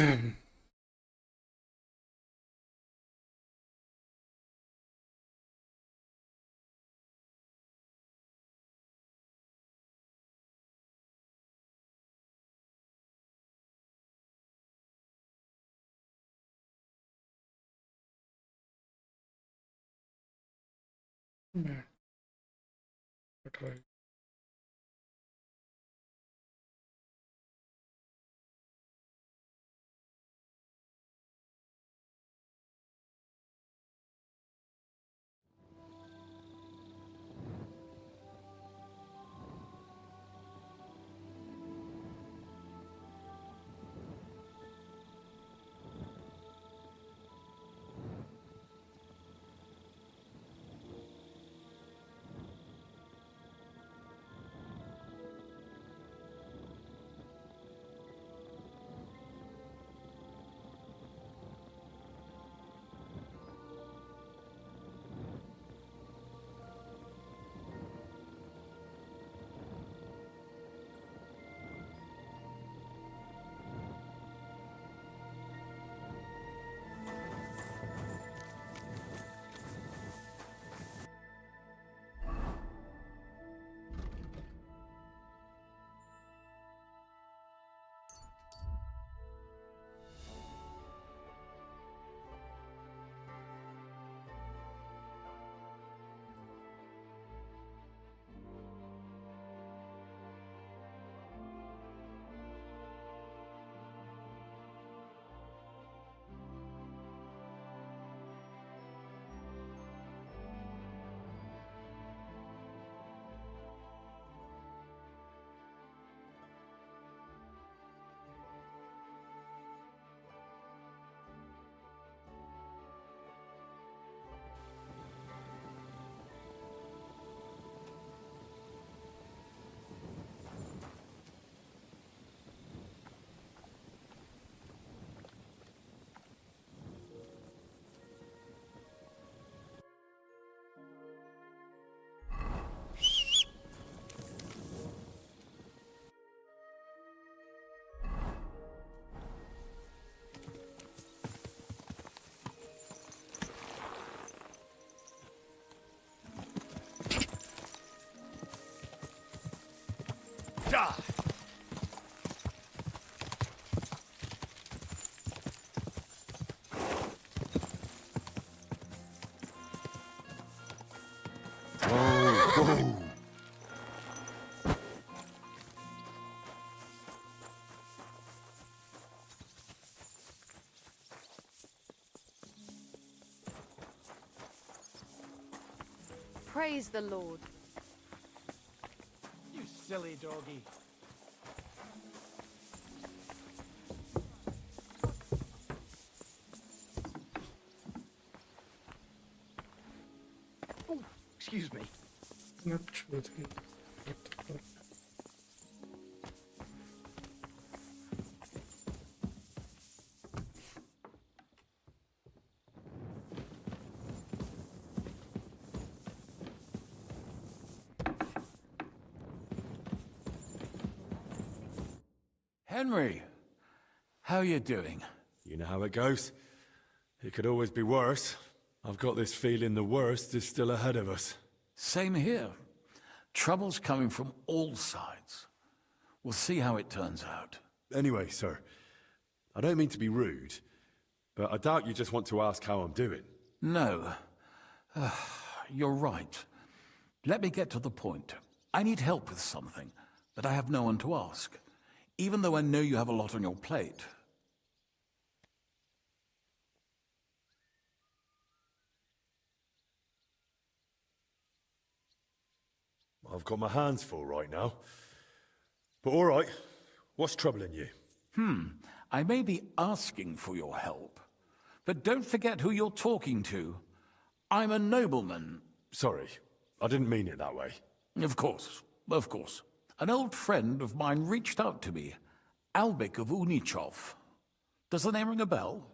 Yeah. Okay. Praise the Lord. You silly doggy. Oh, excuse me. Not sure. Henry, how you doing? You know how it goes. It could always be worse. I've got this feeling the worst is still ahead of us. Same here. Trouble's coming from all sides. We'll see how it turns out. Anyway, sir, I don't mean to be rude, but I doubt you just want to ask how I'm doing. No. You're right. Let me get to the point. I need help with something, but I have no one to ask, even though I know you have a lot on your plate. I've got my hands full right now. But all right, what's troubling you? I may be asking for your help, but don't forget who you're talking to. I'm a nobleman. Sorry, I didn't mean it that way. Of course, of course. An old friend of mine reached out to me, Albik of Unichov. Does the name ring a bell?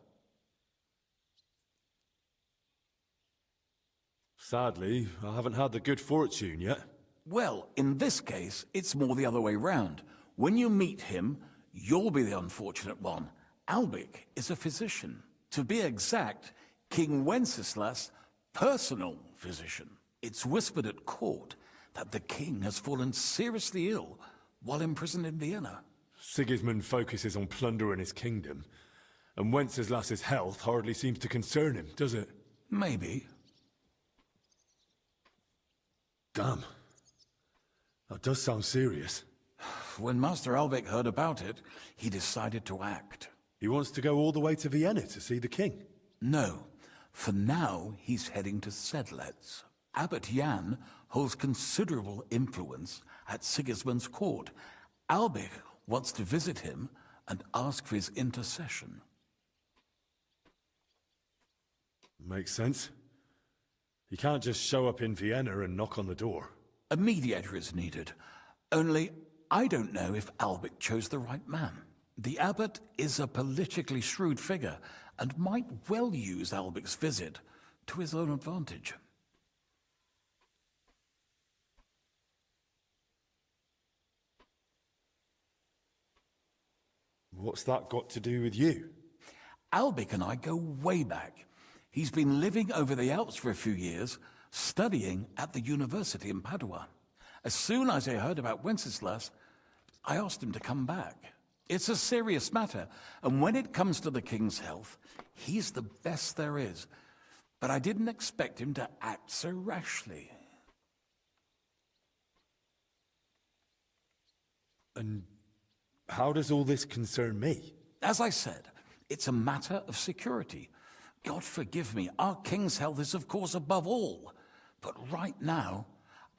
Sadly, I haven't had the good fortune yet. Well, in this case, it's more the other way round. When you meet him, you'll be the unfortunate one, Albik is a physician. To be exact, King Wenceslas' personal physician. It's whispered at court that the king has fallen seriously ill while imprisoned in Vienna. Sigismund focuses on plundering his kingdom, and Wenceslas's health hardly seems to concern him, does it? Maybe. Damn. That does sound serious. When Master Albik heard about it, he decided to act. He wants to go all the way to Vienna to see the king. No. For now, he's heading to Sedlec. Abbot Jan holds considerable influence at Sigismund's court. Albik wants to visit him and ask for his intercession. Makes sense. He can't just show up in Vienna and knock on the door. A mediator is needed. Only, I don't know if Albik chose the right man. The abbot is a politically shrewd figure and might well use Albik's visit to his own advantage. What's that got to do with you? Albik and I go way back. He's been living over the Alps for a few years, studying at the university in Padua. As soon as I heard about Wenceslas, I asked him to come back. It's a serious matter, and when it comes to the king's health, he's the best there is. But I didn't expect him to act so rashly. And how does all this concern me? As I said, it's a matter of security. God forgive me, our king's health is of course above all. But right now,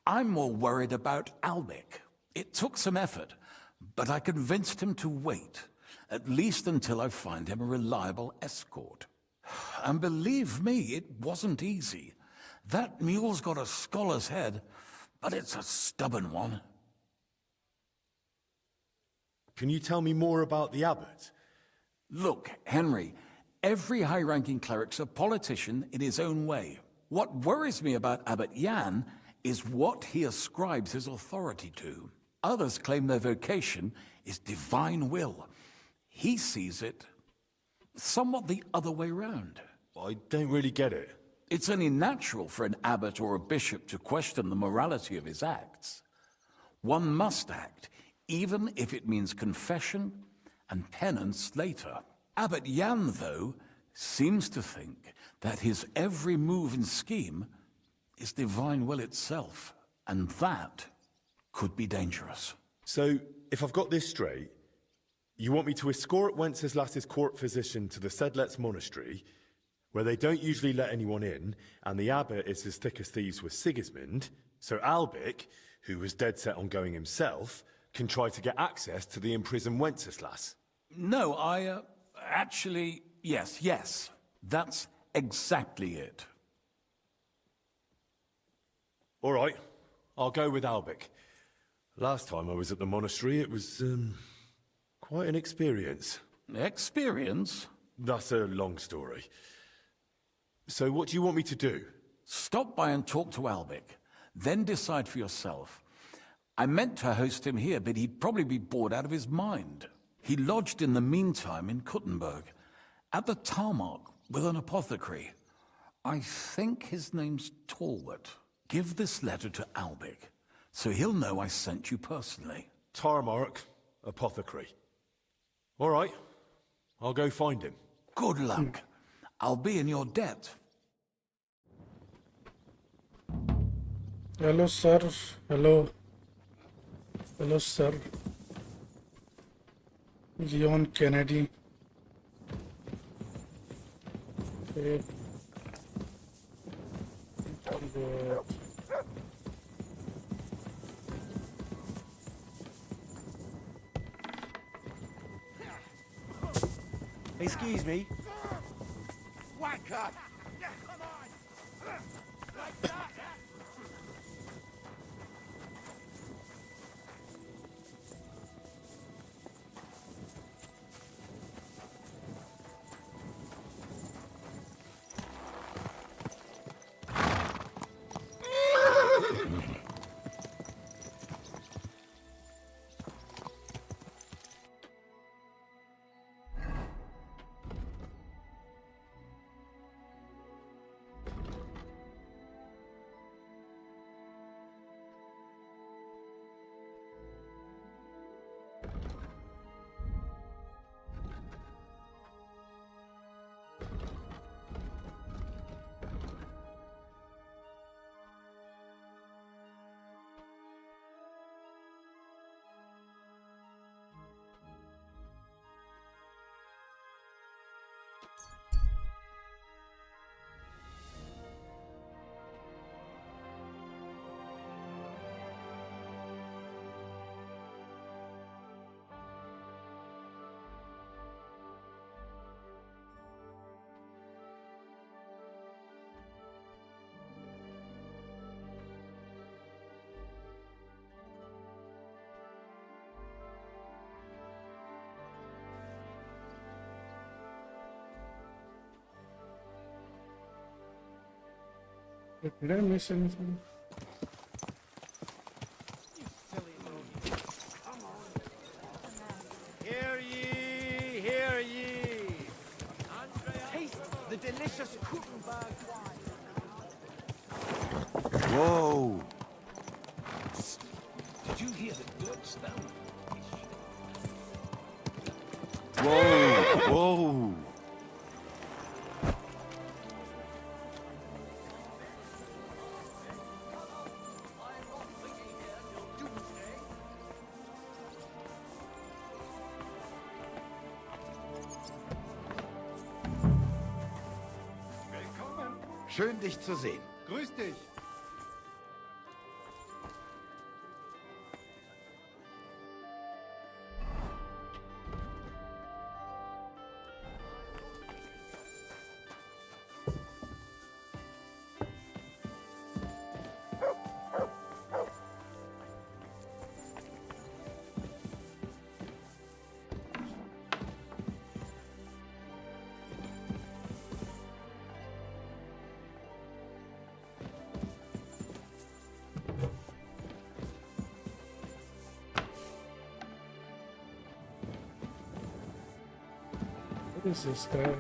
I'm more worried about Albik. It took some effort, but I convinced him to wait, at least until I find him a reliable escort. And believe me, it wasn't easy. That mule's got a scholar's head, but it's a stubborn one. Can you tell me more about the abbot? Look, Henry, every high-ranking cleric's a politician in his own way. What worries me about Abbot Jan is what he ascribes his authority to. Others claim their vocation is divine will. He sees it somewhat the other way round. I don't really get it. It's only natural for an abbot or a bishop to question the morality of his acts. One must act, even if it means confession and penance later. Abbot Jan, though, seems to think that his every move and scheme is divine will itself, and that could be dangerous. So, if I've got this straight, you want me to escort Wenceslas's court physician to the Sedlec monastery, where they don't usually let anyone in, and the abbot is as thick as thieves with Sigismund, so Albik, who was dead set on going himself, can try to get access to the imprisoned Wenceslas? No, actually, yes, that's exactly it. All right, I'll go with Albik. Last time I was at the monastery, it was, quite an experience. Experience? That's a long story. So what do you want me to do? Stop by and talk to Albik, then decide for yourself. I meant to host him here, but he'd probably be bored out of his mind. He lodged in the meantime in Kuttenberg, at the tarmac with an apothecary. I think his name's Talbot. Give this letter to Albik, so he'll know I sent you personally. Tarmac, apothecary. All right, I'll go find him. Good luck. I'll be in your debt. Hello, sir. Hello. Hello, sir. Leon Kennedy. Okay. Excuse me. Wanker! Yeah, come on! Like that! Did I miss anything? Silly doggy. Come on. Hear ye, hear ye. Taste the delicious Kuchenberg wine. Whoa! Did you hear the dirt stamp? Whoa! Whoa! Schön, dich zu sehen. Grüß dich. What is this guy?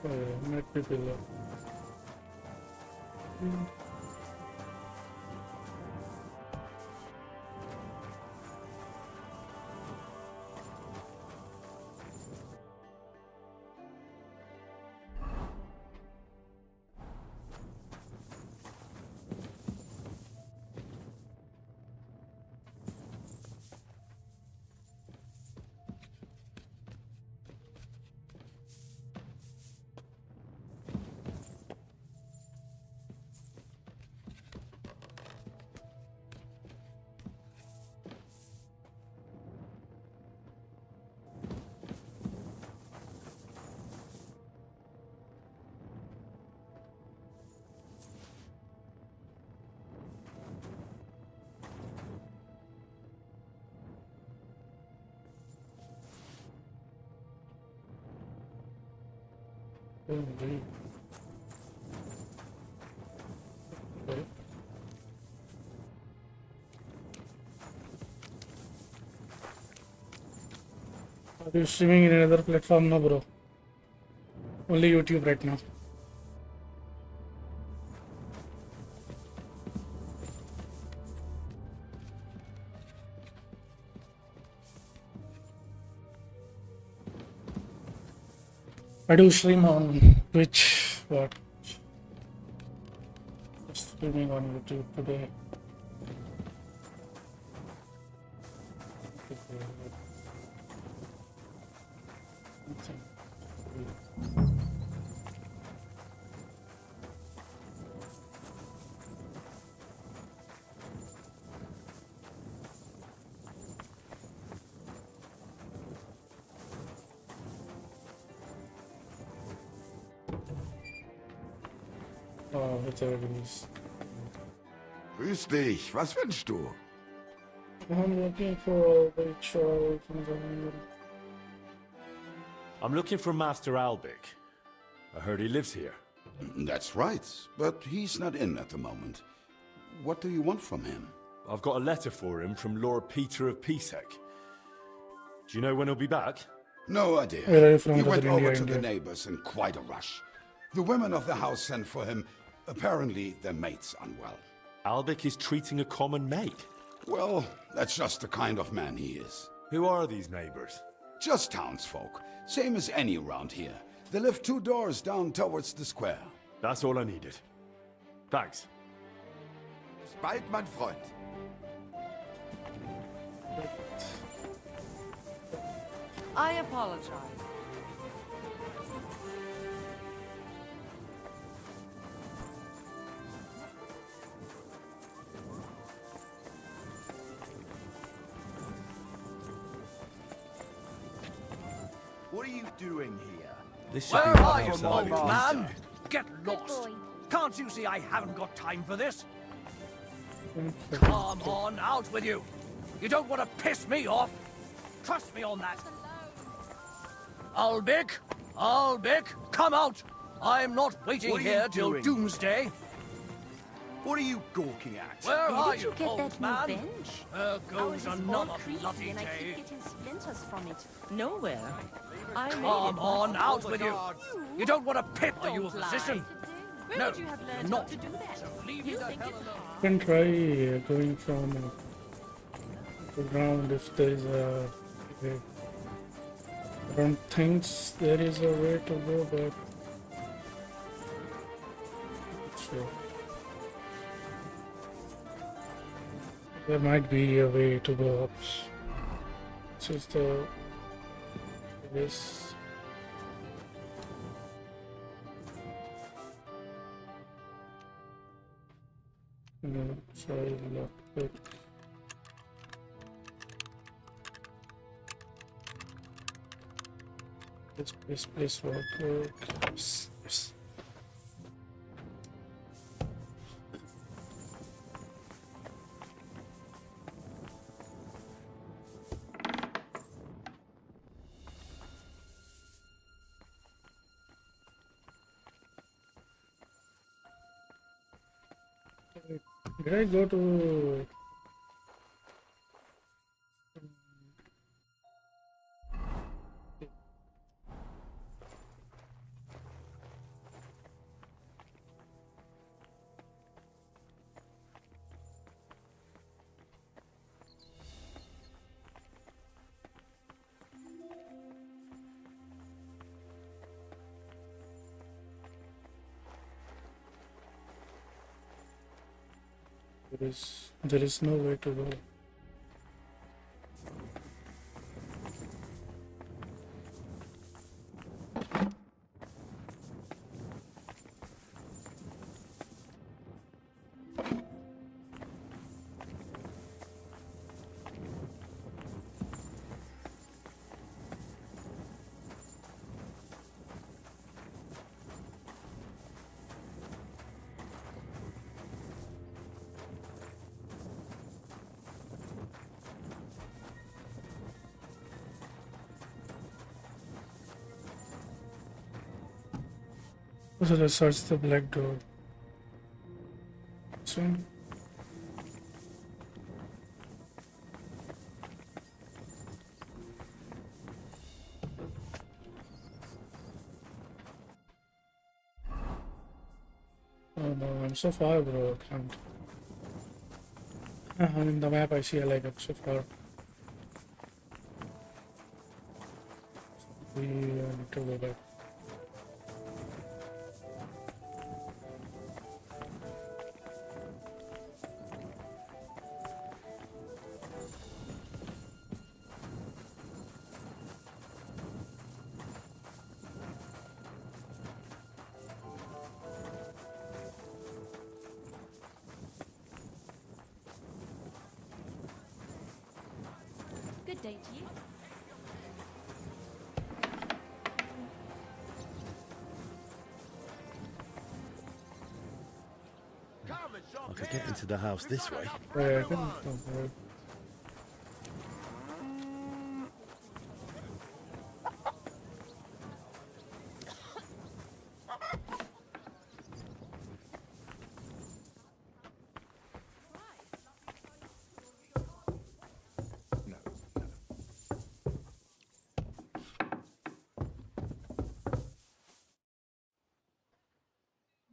Oh yeah, might be below. Oh, wait. Okay. Are you streaming in another platform? No, bro. Only YouTube right now. I do stream on Twitch, but just streaming on YouTube today. Oh, it's ARGBs. Grüß dich. Was wünschst du? I'm looking for the child. I'm looking for Master Albic. I heard he lives here. That's right, but he's not in at the moment. What do you want from him? I've got a letter for him from Lord Peter of Pisek. Do you know when he'll be back? No idea. Where are you from, He brother? went over India, to the India. neighbors in quite a rush. The women of the house sent for him. Apparently, their mate's unwell. Albic is treating a common mate. Well, that's just the kind of man he is. Who are these neighbors? Just townsfolk. Same as any around here. They live 2 doors down towards the square. That's all I needed. Thanks. Bis bald, mein Freund. I apologize. What are you doing here? This should Where be are right you, outside old the man? keys. Get lost. boy. Can't you see I haven't got time for this? One second. Come on, out with you. You don't want to piss me off. Trust me on that. Albic, come out. I'm not waiting What are you here till doing? doomsday. What are you gawking at? Where Where are did you, you get old that man? new bench? There Ours goes is all another creaky bloody and I day. keep getting splinters from it. Nowhere. I made Come it. on, out with you. You don't want to pit. Are you a Don't lie. physician? Where No, would you have learned not. how to do that? Leave me You the think hell it's alone. You can try going from the ground if there is a way. I don't think there is a way to go, but not sure. There might be a way to go up. This is this. Sorry, lockpick. This work. Yes. Did I go to there is no way to go. So let's search the black door. Soon. Oh no, I'm so far, bro. I can't. I'm in the map. I see like I'm so far. We need to go back. Good day to you. I could get into the house this way. Yeah, I can.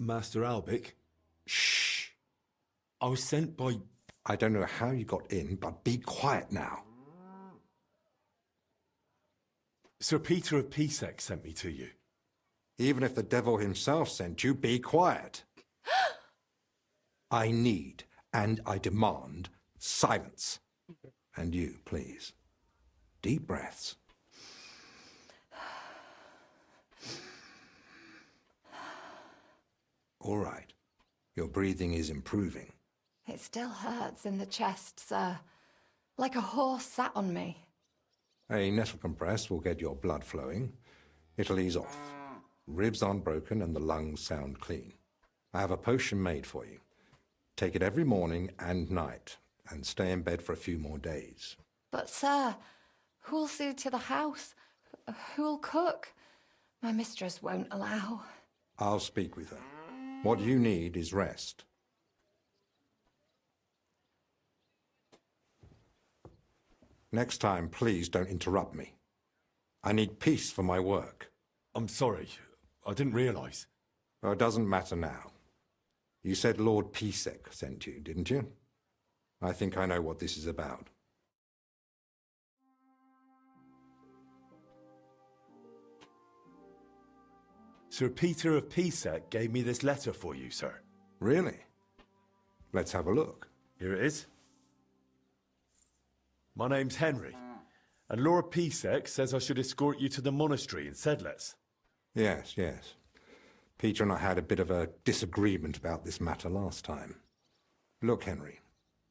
Master Albic. Shh. I was sent by... I don't know how you got in, but be quiet now. Sir Peter of PSEC sent me to you. Even if the devil himself sent you, be quiet. I need and I demand silence. And you, please. Deep breaths. All right. Your breathing is improving. It still hurts in the chest, sir. Like a horse sat on me. A nettle compress will get your blood flowing. It'll ease off. Ribs aren't broken and the lungs sound clean. I have a potion made for you. Take it every morning and night, and stay in bed for a few more days. But, sir, who'll see to the house? Who'll cook? My mistress won't allow. I'll speak with her. What you need is rest. Next time, please don't interrupt me. I need peace for my work. I'm sorry. I didn't realise. Well, it doesn't matter now. You said Lord PVX sent you, didn't you? I think I know what this is about. Sir Peter of PVX gave me this letter for you, sir. Really? Let's have a look. Here it is. My name's Henry, and Lord PVX says I should escort you to the monastery in Sedlitz. Yes, yes. Peter and I had a bit of a disagreement about this matter last time. Look, Henry,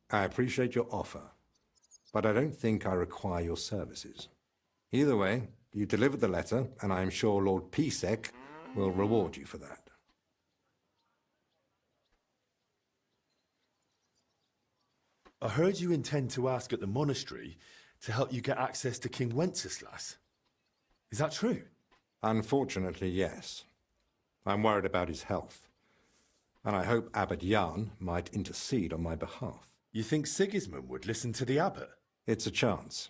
I appreciate your offer, but I don't think I require your services. Either way, you delivered the letter, and I am sure Lord PVX will reward you for that. I heard you intend to ask at the monastery to help you get access to King Wenceslas. Is that true? Unfortunately, yes. I'm worried about his health, and I hope Abbot Jan might intercede on my behalf. You think Sigismund would listen to the abbot? It's a chance,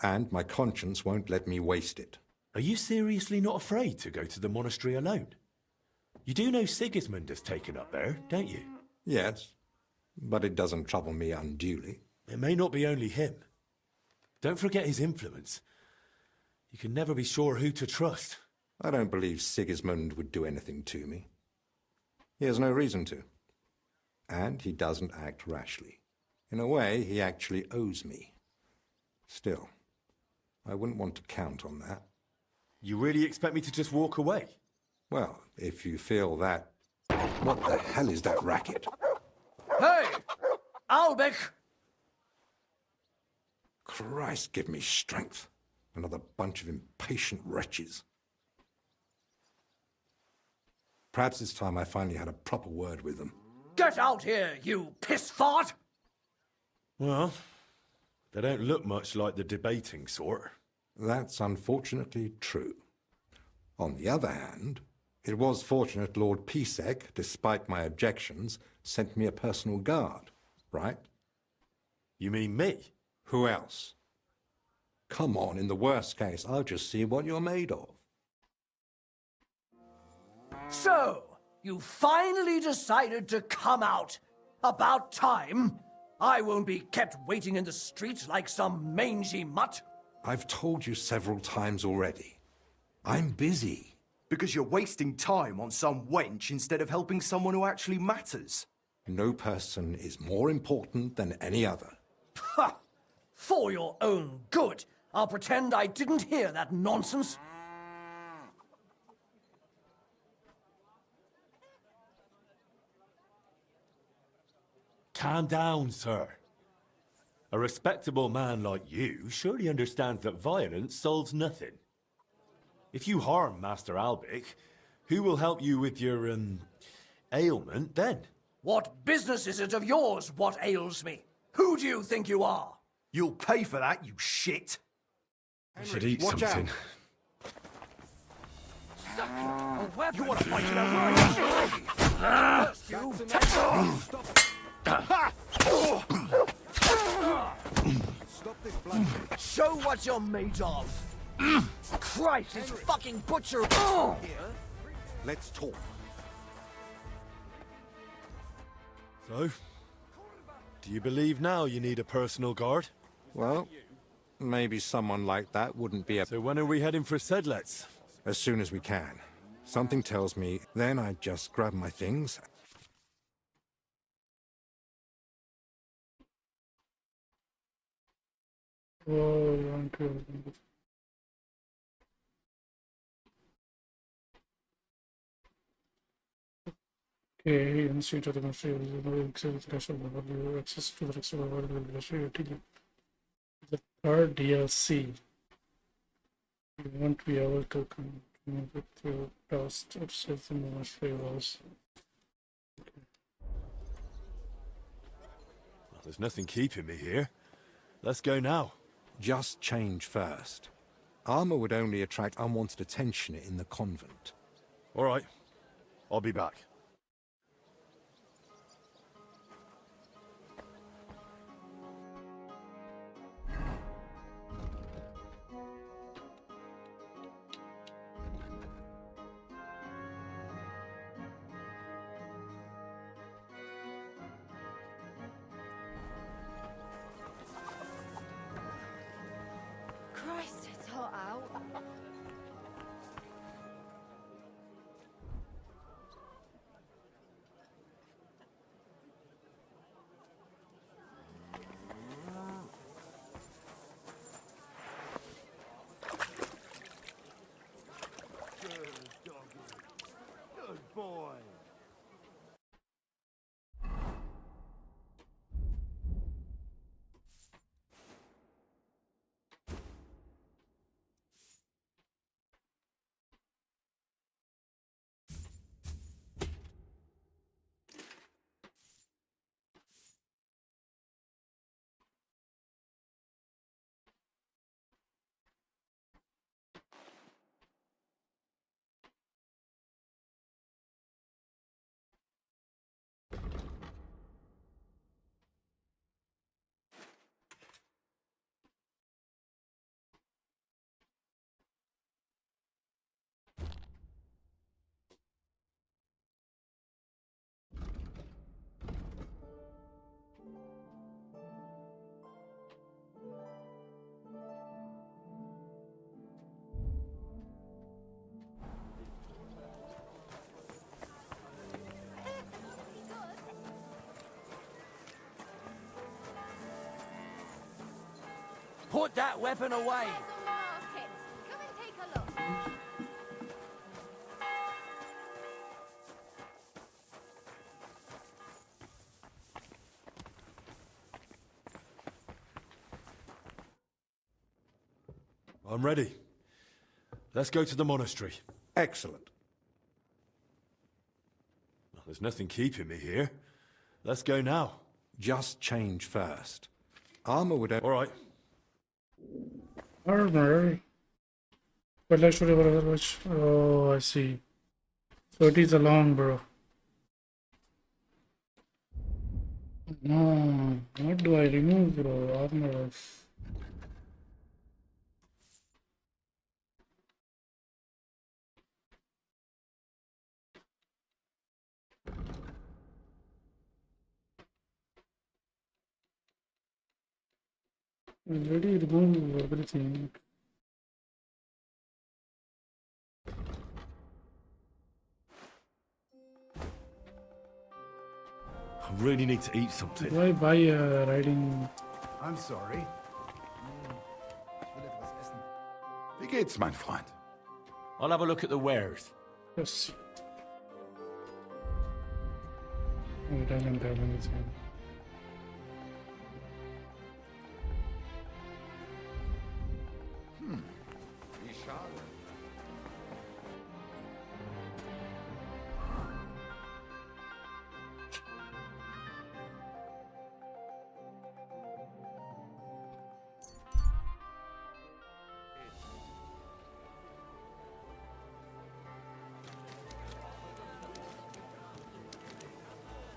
and my conscience won't let me waste it. Are you seriously not afraid to go to the monastery alone? You do know Sigismund has taken up there, don't you? Yes, but it doesn't trouble me unduly. It may not be only him. Don't forget his influence. You can never be sure who to trust. I don't believe Sigismund would do anything to me. He has no reason to. And he doesn't act rashly. In a way, he actually owes me. Still, I wouldn't want to count on that. You really expect me to just walk away? Well, if you feel that... What the hell is that racket? Hey! Albec! Christ, give me strength. Another bunch of impatient wretches. Perhaps it's time I finally had a proper word with them. Get out here, you piss fart! Well, they don't look much like the debating sort. That's unfortunately true. On the other hand, it was fortunate Lord PVX, despite my objections, sent me a personal guard, right? You mean me? Who else? Come on, in the worst case, I'll just see what you're made of. So, you finally decided to come out. About time. I won't be kept waiting in the streets like some mangy mutt. I've told you several times already. I'm busy. Because you're wasting time on some wench instead of helping someone who actually matters. No person is more important than any other. Ha! For your own good, I'll pretend I didn't hear that nonsense. Calm down, sir. A respectable man like you surely understands that violence solves nothing. If you harm Master Albic, who will help you with your, ailment then? What business is it of yours what ails me? Who do you think you are? You'll pay for that, you shit. I should eat watch something. You want to fight it out right? You Stop this bloodshed. show what you're made of. Christ, this fucking butcher. Let's talk. So, do you believe now you need a personal guard? Well, maybe someone like that wouldn't be So when are we heading for Sedlitz? as soon as we can. Something tells me then I just grab my things. Oh, uncle. Okay, Institute of the Ministry of access to the rest of the world will be the third DLC. You won't be able to move it through dust. It says in the monastery walls. Well, there's nothing keeping me here. Let's go now. Just change first. Armor would only attract unwanted attention in the convent. All right. I'll be back. Christ, it's hot out. Good boy. Put that weapon away! Come and take a look. I'm ready. Let's go to the monastery. Excellent. Well, there's nothing keeping me here. Let's go now. Just change first. Armor would... All right. Armor. But let's show you what other watch. Oh, I see. So it is along, bro. No, what do I remove, bro? Armor. Already remove everything. I really need to eat something. Do I buy a riding? I'm sorry. Wie geht's, mein Freund? I'll have a look at the wares. Yes. Oh, it doesn't have anything.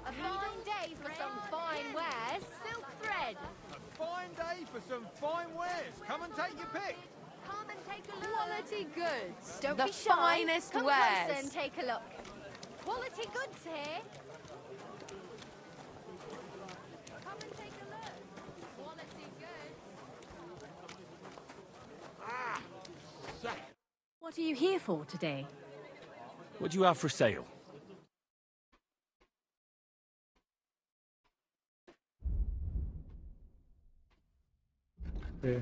A fine day for some fine wares. Silk thread. A fine day for some fine wares. Come and take your pick. Come and take a look. Quality goods. Don't The be shy. finest Come wares. closer and take a look. Quality goods here. Come and take a look. Quality goods. What are you here for today? What do you have for sale? Okay.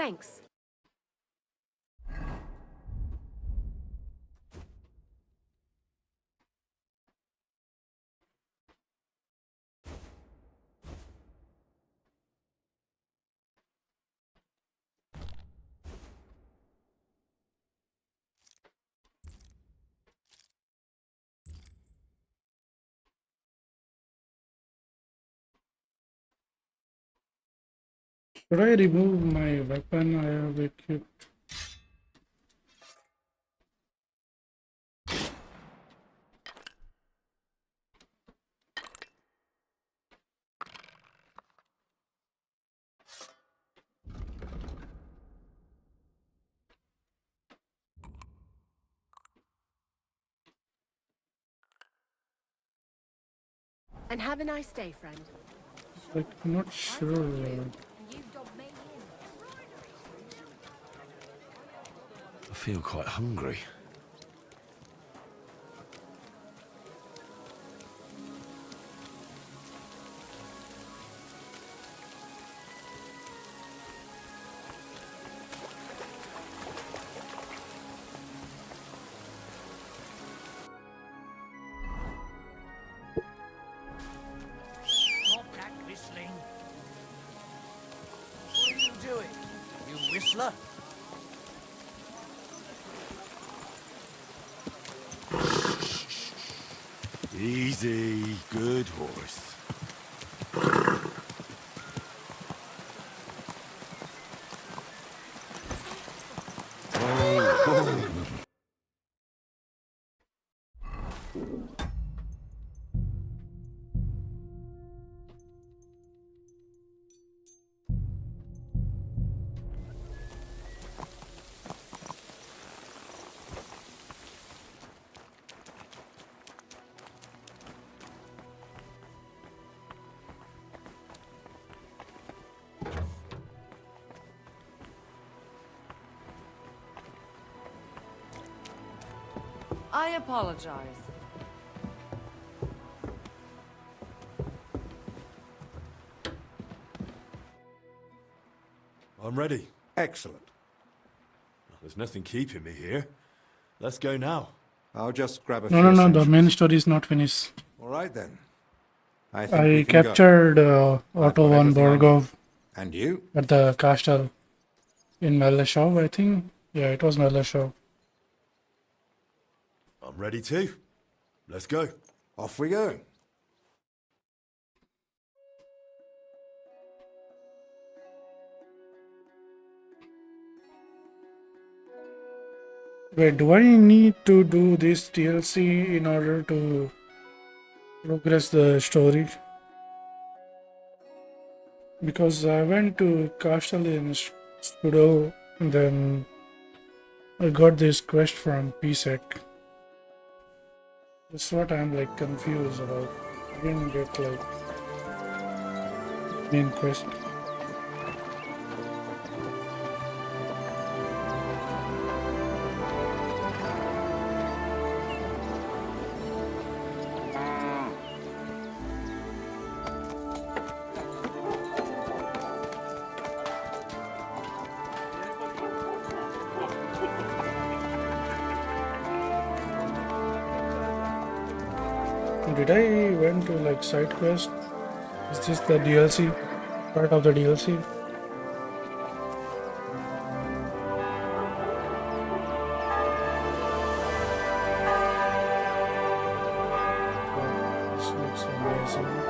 Thanks. Should I remove my weapon I have equipped? And have a nice day, friend. Like, I'm not sure. I feel quite hungry. Stop that whistling. What are you doing, you whistler? Easy, good horse. I apologize. I'm ready. Excellent. There's nothing keeping me here. Let's go now. I'll just grab a No, few no, no. The essentials. main story is not finished. All right then. I think we I can captured I've Otto got von everything I bergow need. And you? at the castle in Meleshaw, I think. Yeah, it was Meleshaw. I'm ready too. Let's go. Off we go. Wait, do I need to do this DLC in order to progress the story? Because I went to Castle in Studo and then I got this quest from PSEC. That's what I'm like confused about. I didn't get like main quest. Did I went to like side quest? Is this the DLC? Part of the DLC? This looks amazing.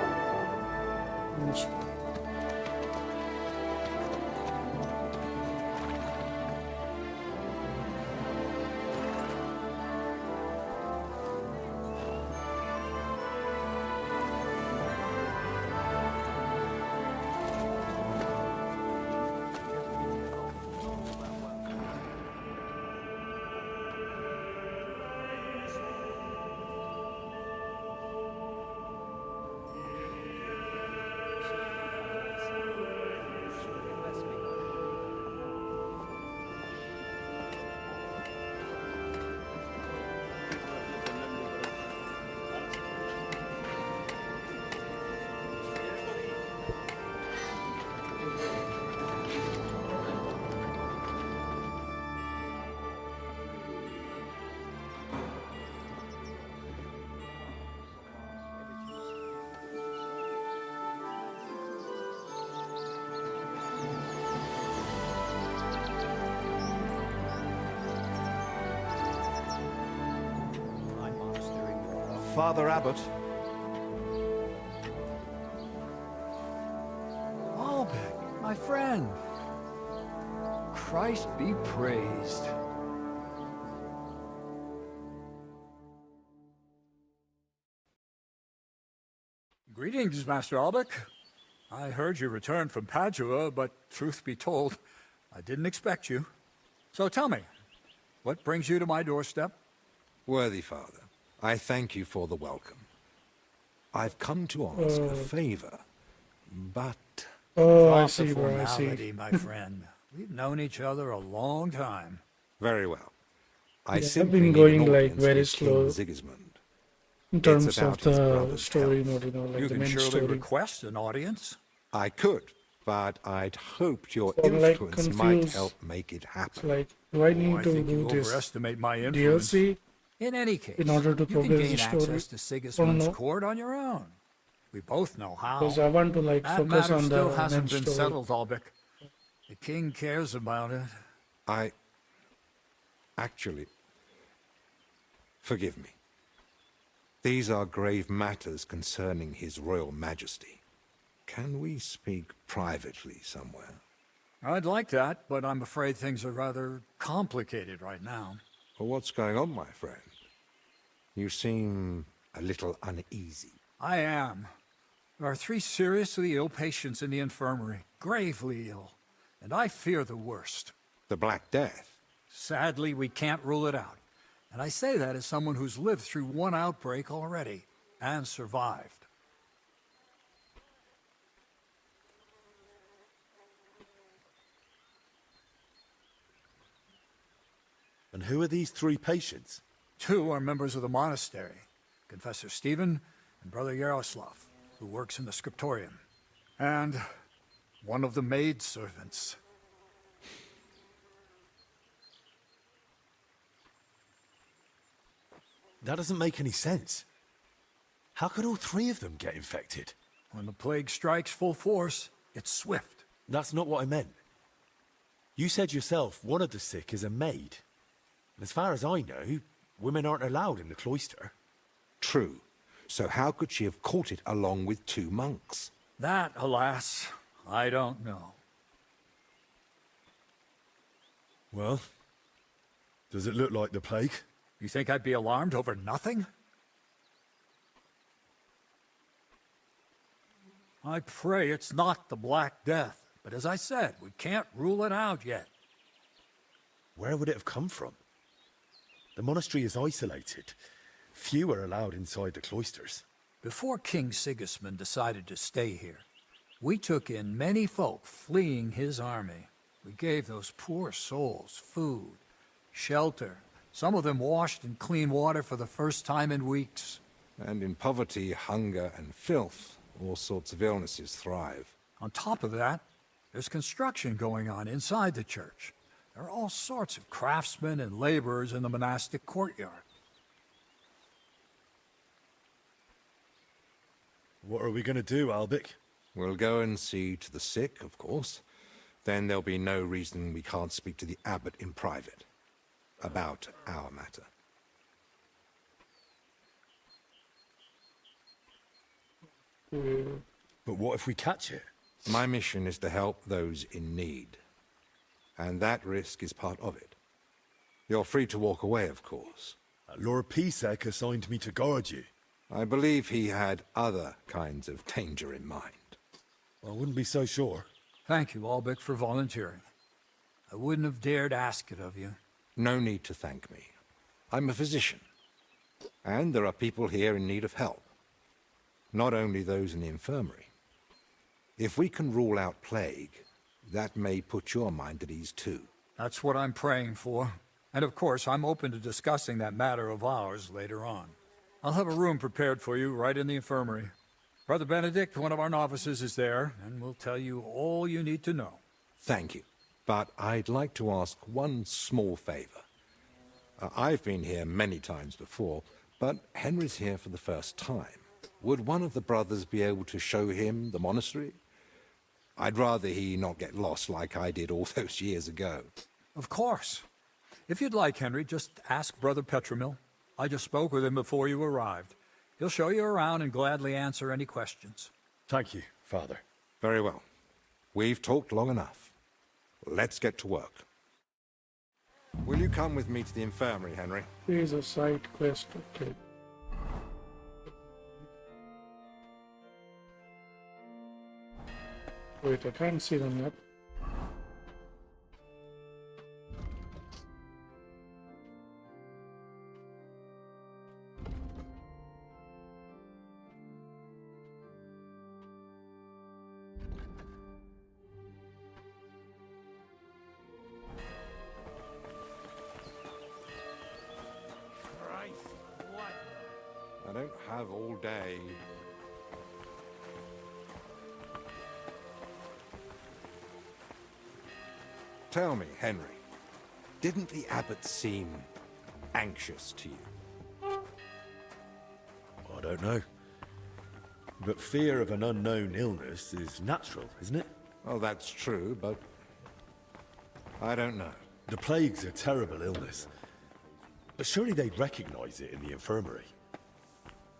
Father Abbot. Albert, my friend. Christ be praised. Greetings, Master Albec. I heard you returned from Padua, but truth be told, I didn't expect you. So tell me, what brings you to my doorstep? Worthy Father, I thank you for the welcome. I've come to ask a favor, but... Oh, I Not see, the bro, I see. formality, my friend. We've known each other a long time. Very well. I Yeah, I've simply been need going, an like, audience very with King slow Sigismund. in It's terms of about his the brother's story health. mode, you know, like You the can main surely story. request an audience. I could, but I'd hoped your So I'm, like, influence might confused. help make it It's happen. like, do I I need to think you do this overestimate my influence. DLC In any case, in order to you can progress gain the story? access to Or Sigismund's no? court on your own. We both know how. Because I want to, like, That focus matter on still the hasn't main been story. settled, Albec. The king cares about it. Actually, forgive me. These are grave matters concerning His Royal Majesty. Can we speak privately somewhere? I'd like that, but I'm afraid things are rather complicated right now. Well, what's going on, my friend? You seem a little uneasy. I am. There are 3 seriously ill patients in the infirmary, gravely ill, and I fear the worst. The Black Death? Sadly, we can't rule it out. And I say that as someone who's lived through one outbreak already, and survived. And who are these 3 patients? 2 are members of the monastery, Confessor Stephen and Brother Yaroslav, who works in the scriptorium, and one of the maidservants. That doesn't make any sense. How could all 3 of them get infected? When the plague strikes full force, it's swift. That's not what I meant. You said yourself one of the sick is a maid. And as far as I know, women aren't allowed in the cloister. True. So how could she have caught it along with 2 monks? That, alas, I don't know. Well, does it look like the plague? You think I'd be alarmed over nothing? I pray it's not the Black Death, but as I said, we can't rule it out yet. Where would it have come from? The monastery is isolated. Few are allowed inside the cloisters. Before King Sigismund decided to stay here, we took in many folk fleeing his army. We gave those poor souls food, shelter. Some of them washed in clean water for the first time in weeks. And in poverty, hunger, and filth, all sorts of illnesses thrive. On top of that, there's construction going on inside the church. There are all sorts of craftsmen and laborers in the monastic courtyard. What are we going to do, Albic? We'll go and see to the sick, of course. Then there'll be no reason we can't speak to the abbot in private about our matter. But what if we catch it? My mission is to help those in need. And that risk is part of it. You're free to walk away, of course. Lord Pisek assigned me to guard you. I believe he had other kinds of danger in mind. I wouldn't be so sure. Thank you, Albic, for volunteering. I wouldn't have dared ask it of you. No need to thank me. I'm a physician. And there are people here in need of help. Not only those in the infirmary. If we can rule out plague, that may put your mind at ease too. That's what I'm praying for. And of course, I'm open to discussing that matter of ours later on. I'll have a room prepared for you right in the infirmary. Brother Benedict, one of our novices, is there, and will tell you all you need to know. Thank you. But I'd like to ask one small favor. I've been here many times before, but Henry's here for the first time. Would one of the brothers be able to show him the monastery? I'd rather he not get lost like I did all those years ago. Of course. If you'd like, Henry, just ask Brother Petramil. I just spoke with him before you arrived. He'll show you around and gladly answer any questions. Thank you, Father. Very well. We've talked long enough. Let's get to work. Will you come with me to the infirmary, Henry? Here's a side quest, okay. Wait, I can't see them yet. I don't have all day. Tell me, Henry, didn't the abbot seem anxious to you? I don't know. But fear of an unknown illness is natural, isn't it? Well, that's true, but I don't know. The plague's a terrible illness. But surely they'd recognize it in the infirmary.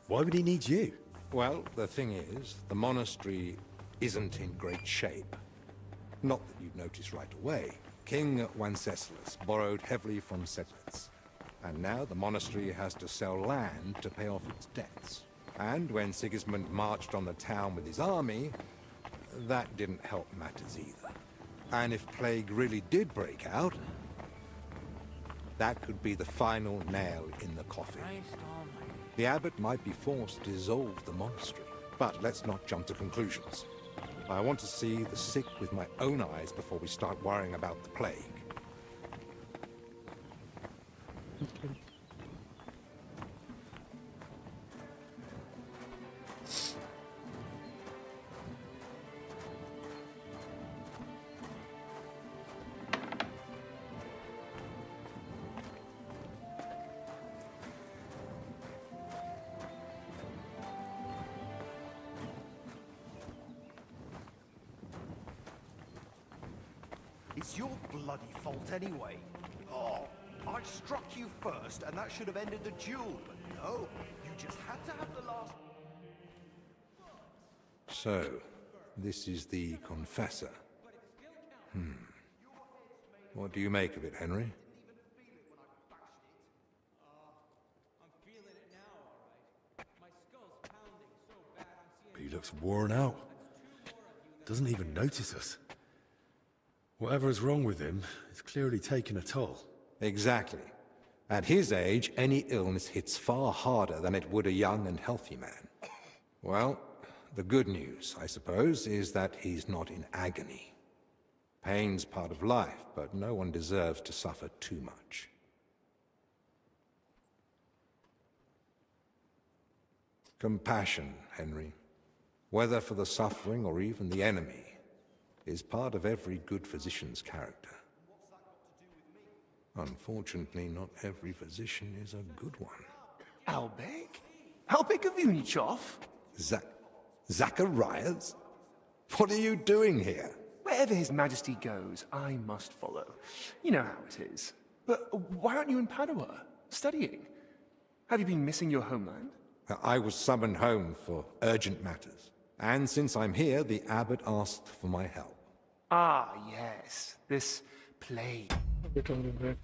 Why would he need you? Well, the thing is, the monastery isn't in great shape. Not that you'd notice right away. King Wenceslas borrowed heavily from settlers, and now the monastery has to sell land to pay off its debts. And when Sigismund marched on the town with his army, that didn't help matters either. And if plague really did break out, that could be the final nail in the coffin. The abbot might be forced to dissolve the monastery. But let's not jump to conclusions. I want to see the sick with my own eyes before we start worrying about the plague. Okay. It's your bloody fault anyway. Oh, I struck you first, and that should have ended the duel. But no, you just had to have the last... So, this is the confessor. What do you make of it, Henry? He looks worn out. Doesn't even notice us. Whatever's wrong with him, it's clearly taken a toll. Exactly. At his age, any illness hits far harder than it would a young and healthy man. Well, the good news, I suppose, is that he's not in agony. Pain's part of life, but no one deserves to suffer too much. Compassion, Henry, whether for the suffering or even the enemy, is part of every good physician's character. Unfortunately, not every physician is a good one. Albek? Albek of Unichov? Zacharias? What are you doing here? Wherever His Majesty goes, I must follow. You know how it is. But why aren't you in Padua, studying? Have you been missing your homeland? I was summoned home for urgent matters. And since I'm here, the abbot asked for my help. Ah, yes. This plague. Bit on the back.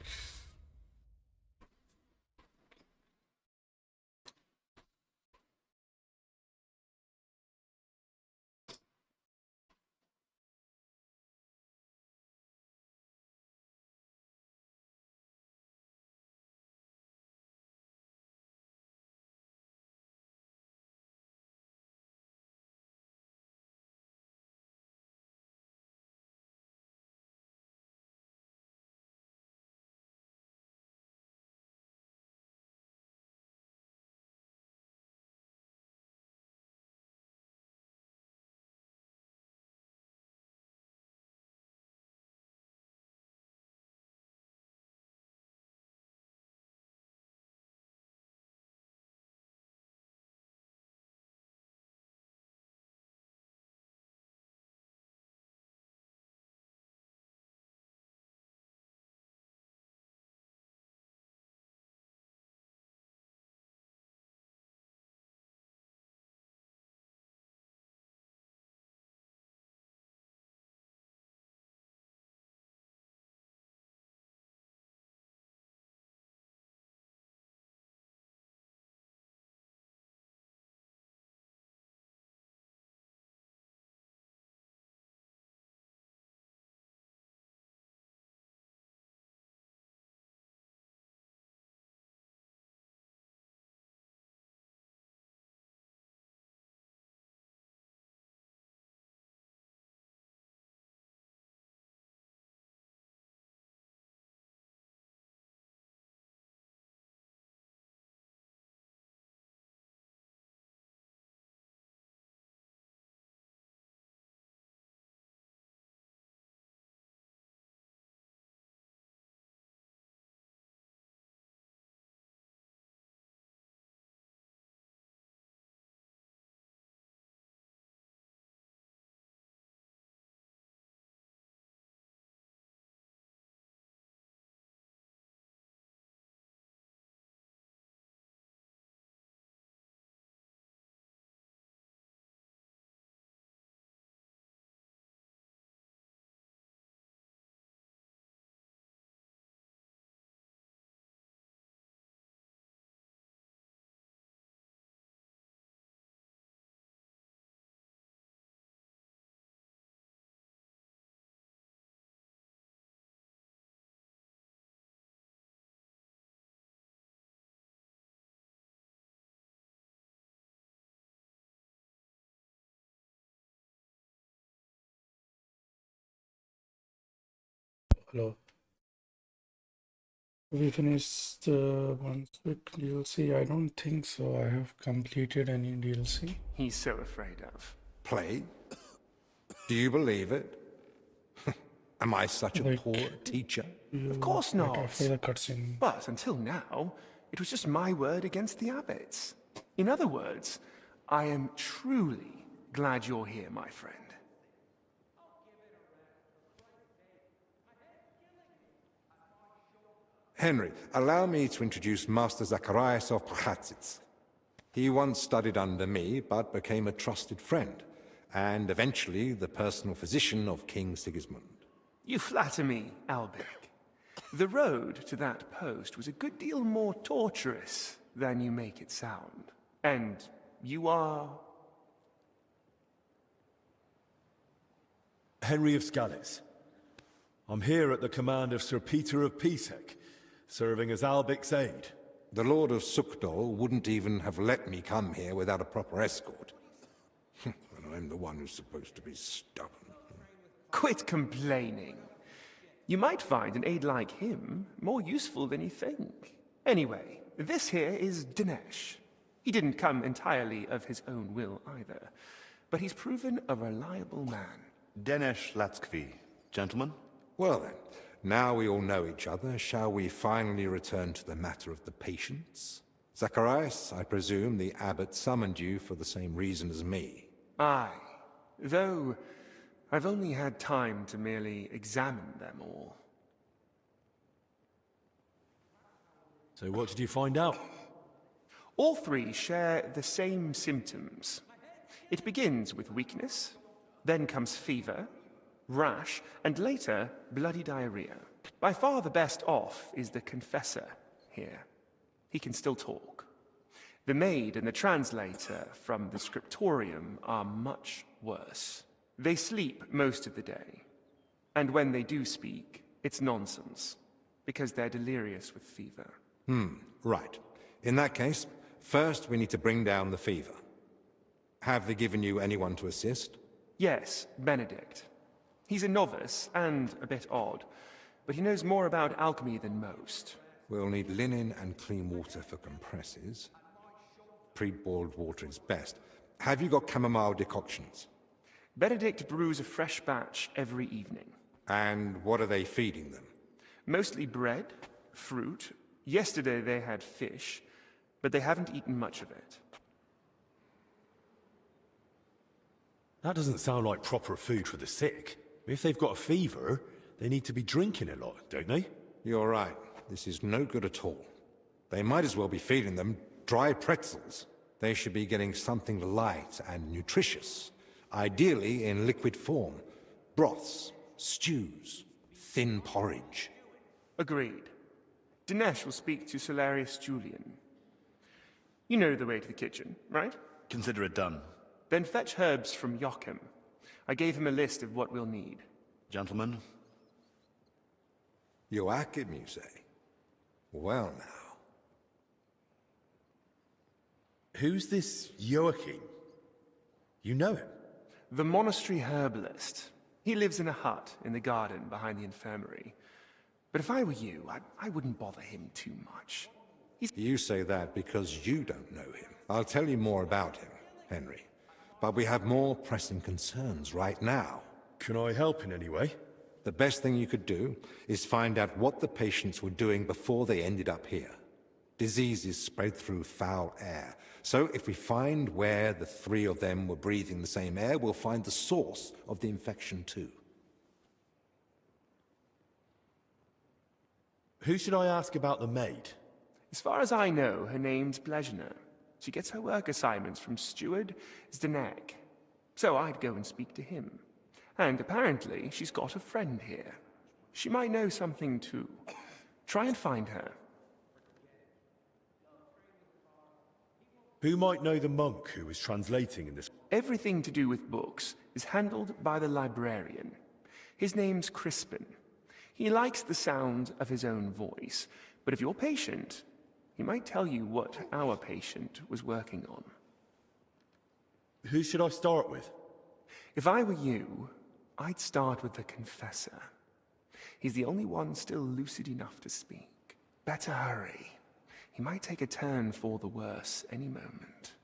hello. We finished one quick DLC. I don't think so. I have completed any DLC. He's so afraid of. Play? Do you believe it? Am I such a Like, poor teacher? Of course Like, not. after the cutscene. But until now, it was just my word against the abbots. In other words, I am truly glad you're here, my friend. Henry, allow me to introduce Master Zacharias of Prchatsitz. He once studied under me, but became a trusted friend, and eventually the personal physician of King Sigismund. You flatter me, Albic. The road to that post was a good deal more torturous than you make it sound. And you are... Henry of Skalitz. I'm here at the command of Sir Peter of Pisek, serving as Albic's aide. The Lord of Sukdol wouldn't even have let me come here without a proper escort. And I'm the one who's supposed to be stubborn. Quit complaining. You might find an aide like him more useful than you think. Anyway, this here is Dinesh. He didn't come entirely of his own will either, but he's proven a reliable man. Dinesh Latskvi. Gentlemen? Well then, now we all know each other, shall we finally return to the matter of the patients? Zacharias, I presume the abbot summoned you for the same reason as me. Aye, though I've only had time to merely examine them all. So what did you find out? All three share the same symptoms. It begins with weakness, then comes fever, rash, and later bloody diarrhea. By far the best off is the confessor here. He can still talk. The maid and the translator from the scriptorium are much worse. They sleep most of the day, and when they do speak, it's nonsense, because they're delirious with fever. Right. In that case, first we need to bring down the fever. Have they given you anyone to assist? Yes, Benedict. He's a novice and a bit odd, but he knows more about alchemy than most. We'll need linen and clean water for compresses. Pre-boiled water is best. Have you got chamomile decoctions? Benedict brews a fresh batch every evening. And what are they feeding them? Mostly bread, fruit. Yesterday they had fish, but they haven't eaten much of it. That doesn't sound like proper food for the sick. If they've got a fever, they need to be drinking a lot, don't they? You're right. This is no good at all. They might as well be feeding them dry pretzels. They should be getting something light and nutritious, ideally in liquid form. Broths, stews, thin porridge. Agreed. Dinesh will speak to Solarius Julian. You know the way to the kitchen, right? Consider it done. Then fetch herbs from Joachim. I gave him a list of what we'll need. Gentlemen? Joachim, you say? Well now. Who's this Joachim? You know him? The monastery herbalist. He lives in a hut in the garden behind the infirmary. But if I were you, I wouldn't bother him too much. You say that because you don't know him. I'll tell you more about him, Henry. But we have more pressing concerns right now. Can I help in any way? The best thing you could do is find out what the patients were doing before they ended up here. Diseases spread through foul air. So if we find where the three of them were breathing the same air, we'll find the source of the infection too. Who should I ask about the maid? As far as I know, her name's Blezhna. She gets her work assignments from Steward Zdenek. So I'd go and speak to him. And apparently, she's got a friend here. She might know something too. Try and find her. Who might know the monk who was translating in this? Everything to do with books is handled by the librarian. His name's Crispin. He likes the sound of his own voice, but if you're patient, he might tell you what our patient was working on. Who should I start with? If I were you, I'd start with the confessor. He's the only one still lucid enough to speak. Better hurry. He might take a turn for the worse any moment.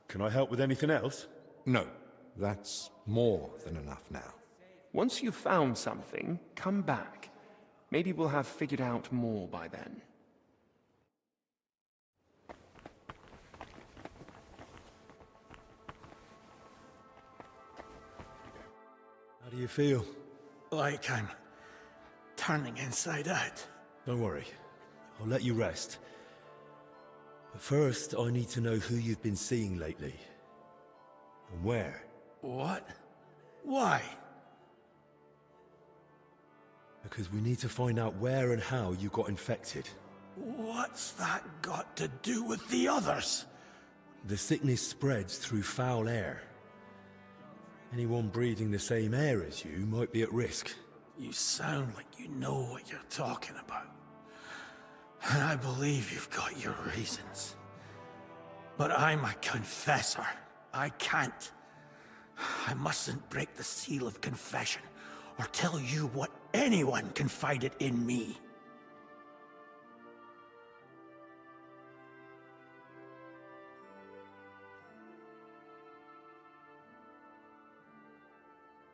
Can I help with anything else? No, that's more than enough now. Once you've found something, come back. Maybe we'll have figured out more by then. How do you feel? Like I'm turning inside out. Don't worry. I'll let you rest. But first, I need to know who you've been seeing lately. And where. What? Why? Because we need to find out where and how you got infected. What's that got to do with the others? The sickness spreads through foul air. Anyone breathing the same air as you might be at risk. You sound like you know what you're talking about. And I believe you've got your reasons. But I'm a confessor. I can't. I mustn't break the seal of confession or tell you what anyone confided in me.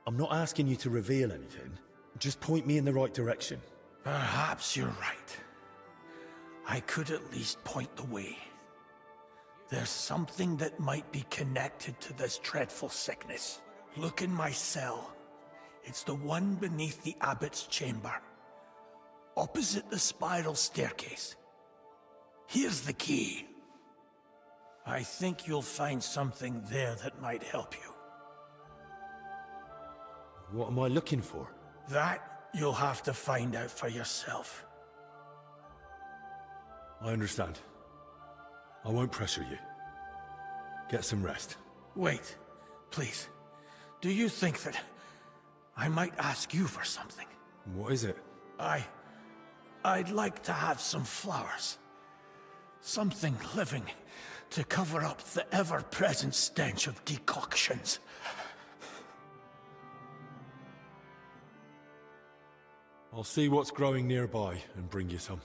I'm not asking you to reveal anything. Just point me in the right direction. Perhaps you're right. I could at least point the way. There's something that might be connected to this dreadful sickness. Look in my cell. It's the one beneath the abbot's chamber, opposite the spiral staircase. Here's the key. I think you'll find something there that might help you. What am I looking for? That you'll have to find out for yourself. I understand. I won't pressure you. Get some rest. Wait, please. Do you think that I might ask you for something? What is it? I'd like to have some flowers. Something living to cover up the ever-present stench of decoctions. I'll see what's growing nearby and bring you some.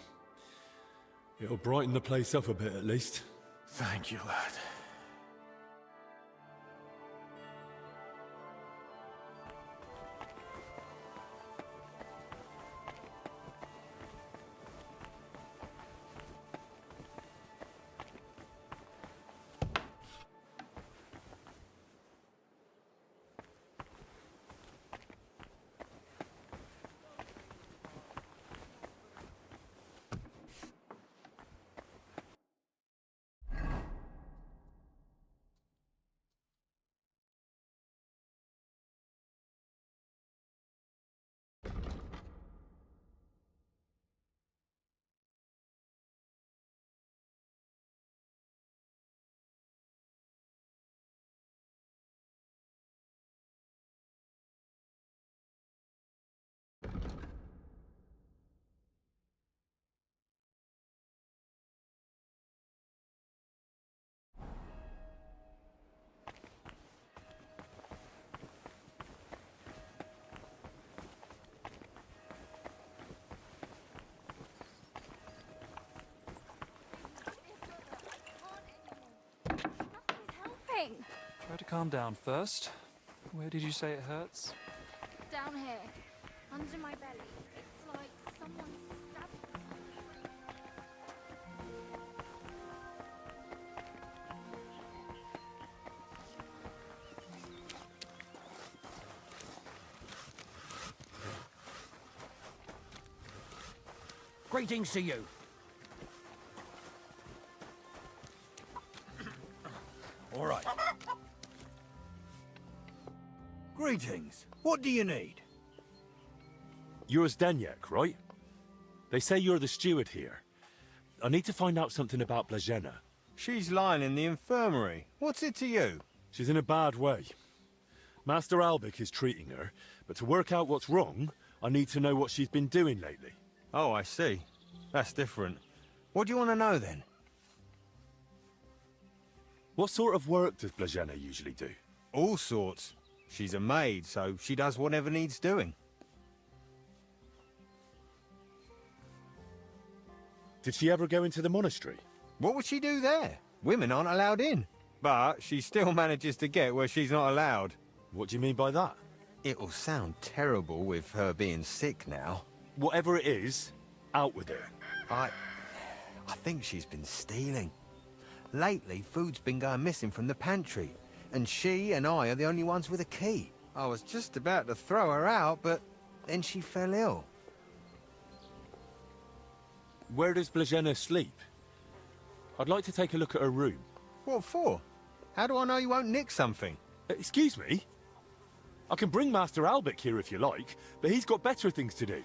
It'll brighten the place up a bit at least. Thank you, lad. Try to calm down first. Where did you say it hurts? Down here, under my belly. It's like someone stabbed me. Greetings to you. All right. Greetings. What do you need? You're Zdeněk, right? They say you're the steward here. I need to find out something about Blažena. She's lying in the infirmary. What's it to you? She's in a bad way. Master Albik is treating her, but to work out what's wrong, I need to know what she's been doing lately. Oh, I see. That's different. What do you want to know, then? What sort of work does Blažena usually do? All sorts. She's a maid, so she does whatever needs doing. Did she ever go into the monastery? What would she do there? Women aren't allowed in. But she still manages to get where she's not allowed. What do you mean by that? It'll sound terrible with her being sick now. Whatever it is, out with it. I think she's been stealing. Lately, food's been going missing from the pantry, and she and I are the only ones with a key. I was just about to throw her out, but then she fell ill. Where does Blazena sleep? I'd like to take a look at her room. What for? How do I know you won't nick something? Excuse me? I can bring Master Albic here if you like, but he's got better things to do.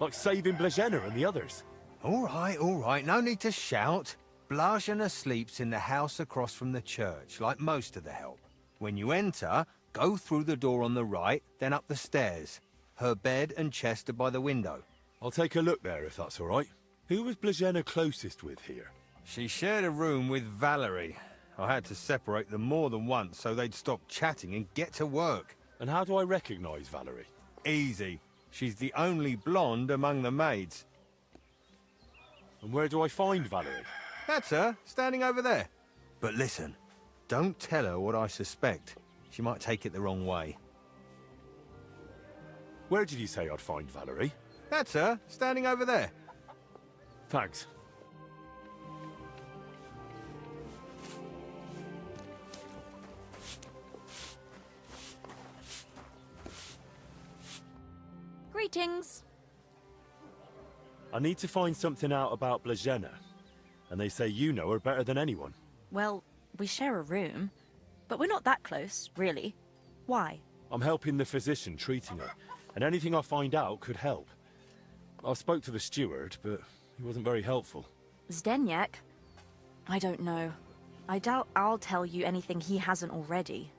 Like saving Blazena and the others. All right, no need to shout. Blazena sleeps in the house across from the church, like most of the help. When you enter, go through the door on the right, then up the stairs. Her bed and chest are by the window. I'll take a look there if that's all right. Who was Blazena closest with here? She shared a room with Valerie. I had to separate them more than once so they'd stop chatting and get to work. And how do I recognise Valerie? Easy. She's the only blonde among the maids. And where do I find Valerie? That's her, standing over there. But listen, don't tell her what I suspect. She might take it the wrong way. Where did you say I'd find Valerie? That's her, standing over there. Thanks. Greetings. I need to find something out about Blazena. And they say you know her better than anyone. Well, we share a room, but we're not that close, really. Why? I'm helping the physician treating her, and anything I find out could help. I spoke to the steward, but he wasn't very helpful. Zdeněk? I don't know. I doubt I'll tell you anything he hasn't already.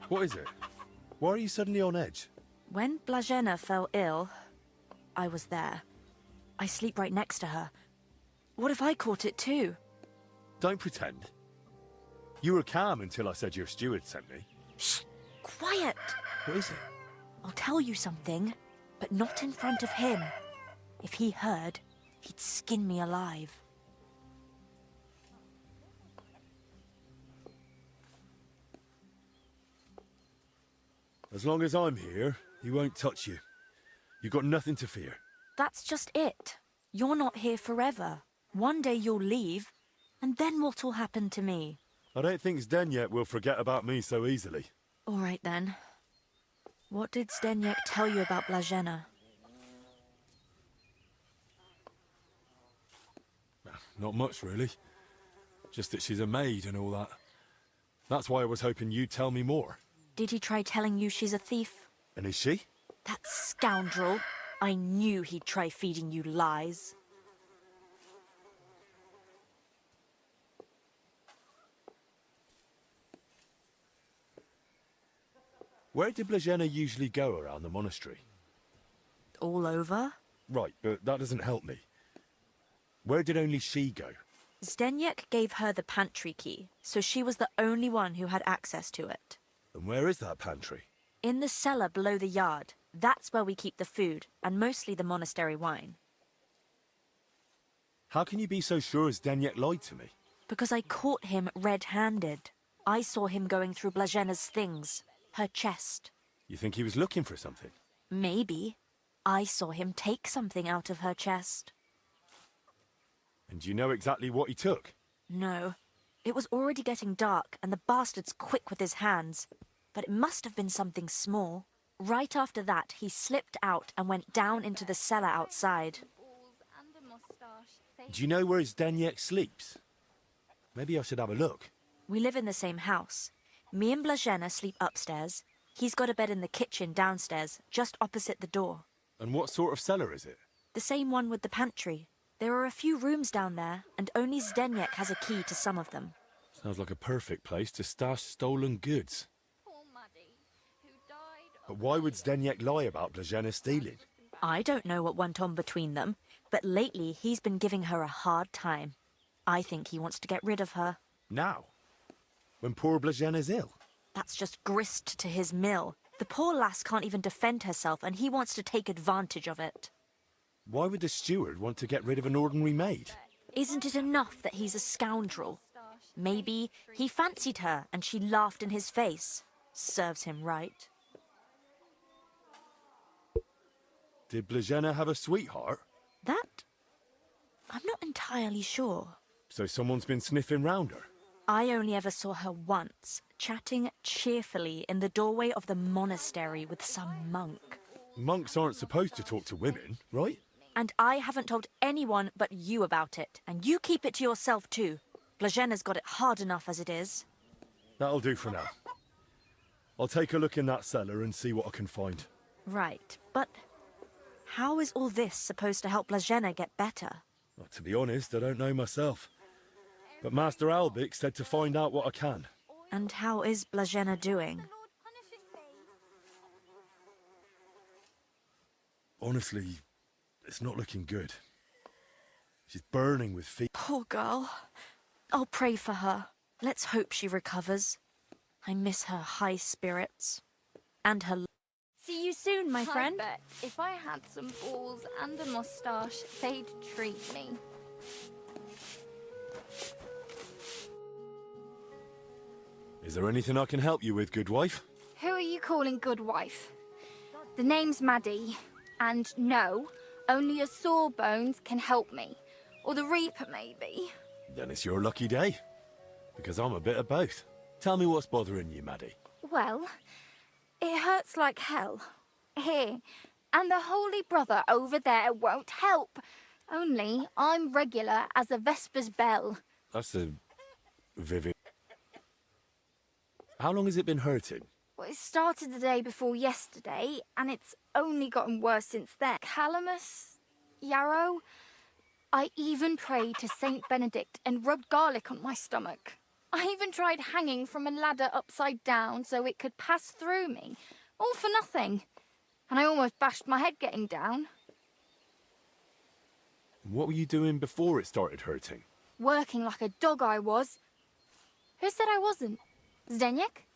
What is it? Why are you suddenly on edge? When Blazena fell ill, I was there. I sleep right next to her. What if I caught it too? Don't pretend. You were calm until I said your steward sent me. Shh! Quiet! What is it? I'll tell you something, but not in front of him. If he heard, he'd skin me alive. As long as I'm here, he won't touch you. You've got nothing to fear. That's just it. You're not here forever. One day you'll leave, and then what'll happen to me? I don't think Zdeněk will forget about me so easily. All right then. What did Zdeněk tell you about Blazena? Not much, really. Just that she's a maid and all that. That's why I was hoping you'd tell me more. Did he try telling you she's a thief? And is she? That scoundrel! I knew he'd try feeding you lies. Where did Blazena usually go around the monastery? All over? Right, but that doesn't help me. Where did only she go? Zdeněk gave her the pantry key, so she was the only one who had access to it. And where is that pantry? In the cellar below the yard. That's where we keep the food, and mostly the monastery wine. How can you be so sure Zdeněk lied to me? Because I caught him red-handed. I saw him going through Blazena's things. Her chest. You think he was looking for something? Maybe. I saw him take something out of her chest. And do you know exactly what he took? No. It was already getting dark, and the bastard's quick with his hands. But it must have been something small. Right after that, he slipped out and went down into the cellar outside. Do you know where Zdeněk sleeps? Maybe I should have a look. We live in the same house. Me and Blazena sleep upstairs. He's got a bed in the kitchen downstairs, just opposite the door. And what sort of cellar is it? The same one with the pantry. There are a few rooms down there, and only Zdeněk has a key to some of them. Sounds like a perfect place to stash stolen goods. But why would Zdeněk lie about Blazena stealing? I don't know what went on between them, but lately he's been giving her a hard time. I think he wants to get rid of her. Now? when poor Blažena's ill? That's just grist to his mill. The poor lass can't even defend herself, and he wants to take advantage of it. Why would the steward want to get rid of an ordinary maid? Isn't it enough that he's a scoundrel? Maybe he fancied her and she laughed in his face. Serves him right. Did Blazena have a sweetheart? That? I'm not entirely sure. So someone's been sniffing round her? I only ever saw her once, chatting cheerfully in the doorway of the monastery with some monk. Monks aren't supposed to talk to women, right? And I haven't told anyone but you about it, and you keep it to yourself too. Blažena's got it hard enough as it is. That'll do for now. I'll take a look in that cellar and see what I can find. Right, but how is all this supposed to help Blazena get better? Well, to be honest, I don't know myself. But Master Albic said to find out what I can. And how is Blazena doing? Honestly, it's not looking good. She's burning with fever. Poor girl. I'll pray for her. Let's hope she recovers. I miss her high spirits. And her... See you soon, my friend. I bet if I had some balls and a moustache, they'd treat me. Is there anything I can help you with, good wife? Who are you calling good wife? The name's Maddie, and no, only a Sawbones can help me. Or the Reaper, maybe. Then it's your lucky day. Because I'm a bit of both. Tell me what's bothering you, Maddie. Well, it hurts like hell. Here. And the Holy Brother over there won't help. Only I'm regular as a Vesper's bell. That's a... vivid... How long has it been hurting? Well, it started the day before yesterday, and it's only gotten worse since then. Calamus? Yarrow? I even prayed to Saint Benedict and rubbed garlic on my stomach. I even tried hanging from a ladder upside down so it could pass through me. All for nothing. And I almost bashed my head getting down. What were you doing before it started hurting? Working like a dog I was. Who said I wasn't? Zdeněk?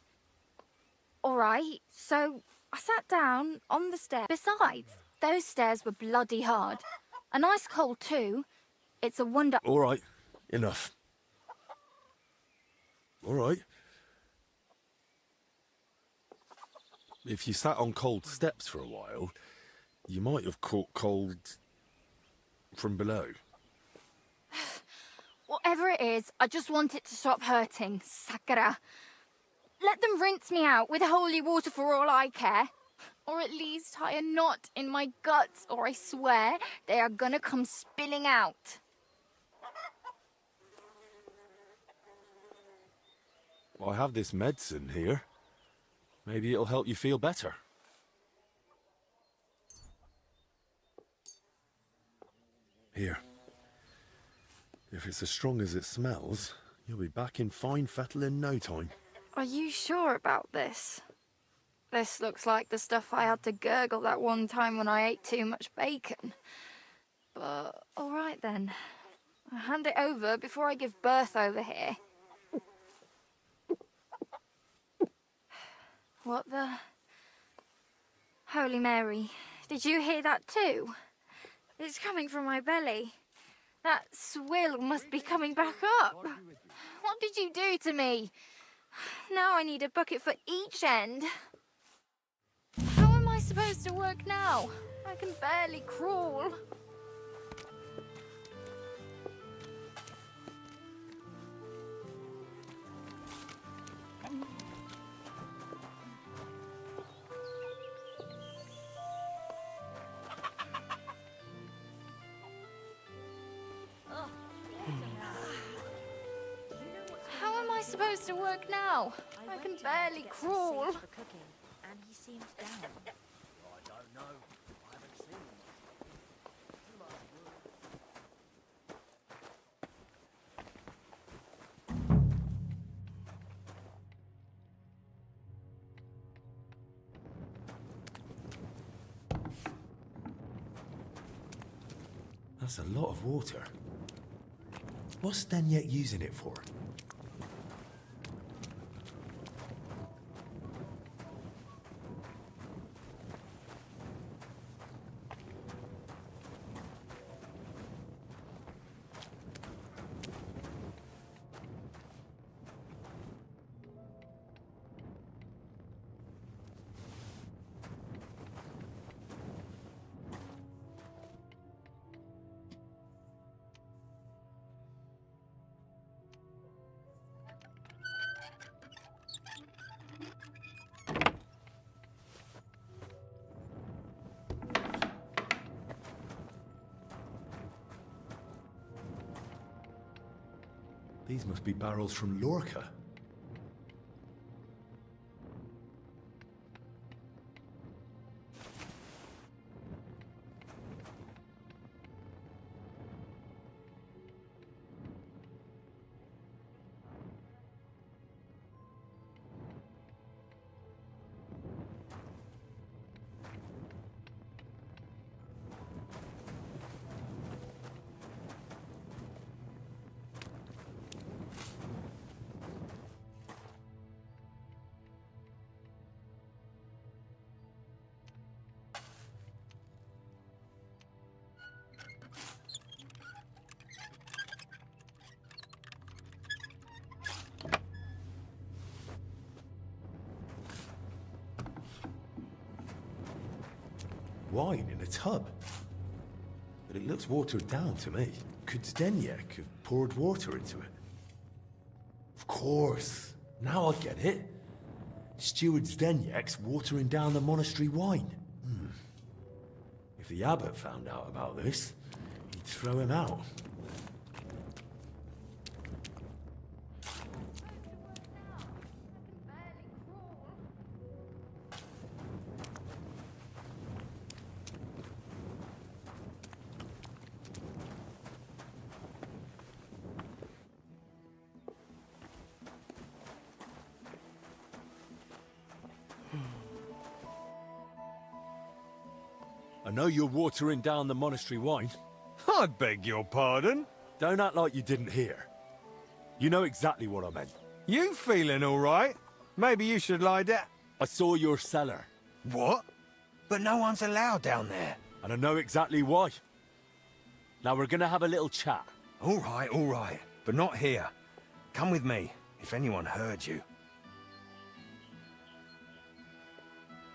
All right, so I sat down on the stairs. Besides, those stairs were bloody hard. And ice cold too. It's a wonder... All right, enough. All right. If you sat on cold steps for a while, you might have caught cold from below. Whatever it is, I just want it to stop hurting. Sakura. Let them rinse me out with holy water for all I care. Or at least tie a knot in my guts, or I swear they are gonna come spilling out. I have this medicine here. Maybe it'll help you feel better. Here. If it's as strong as it smells, you'll be back in fine fettle in no time. Are you sure about this? This looks like the stuff I had to gurgle that one time when I ate too much bacon. But, all right then. I'll hand it over before I give birth over here. What the... Holy Mary, did you hear that too? It's coming from my belly. That swill must be coming back up. What did you do to me? Now I need a bucket for each end. How am I supposed to work now? I can barely crawl. How am I supposed to work now? I can barely crawl. And he seemed down. I don't know. I haven't seen him. That's a lot of water. What's Zdeněk using it for? These must be barrels from Lorca. Wine in a tub. But it looks watered down to me. Could Zdeněk have poured water into it? Of course. Now I get it. Steward Zdeněk's watering down the monastery wine. If the abbot found out about this, he'd throw him out. I know you're watering down the monastery wine. I beg your pardon? Don't act like you didn't hear. You know exactly what I meant. You feeling all right? Maybe you should lie down. I saw your cellar. What? But no one's allowed down there. And I know exactly why. Now we're gonna have a little chat. All right. But not here. Come with me, if anyone heard you.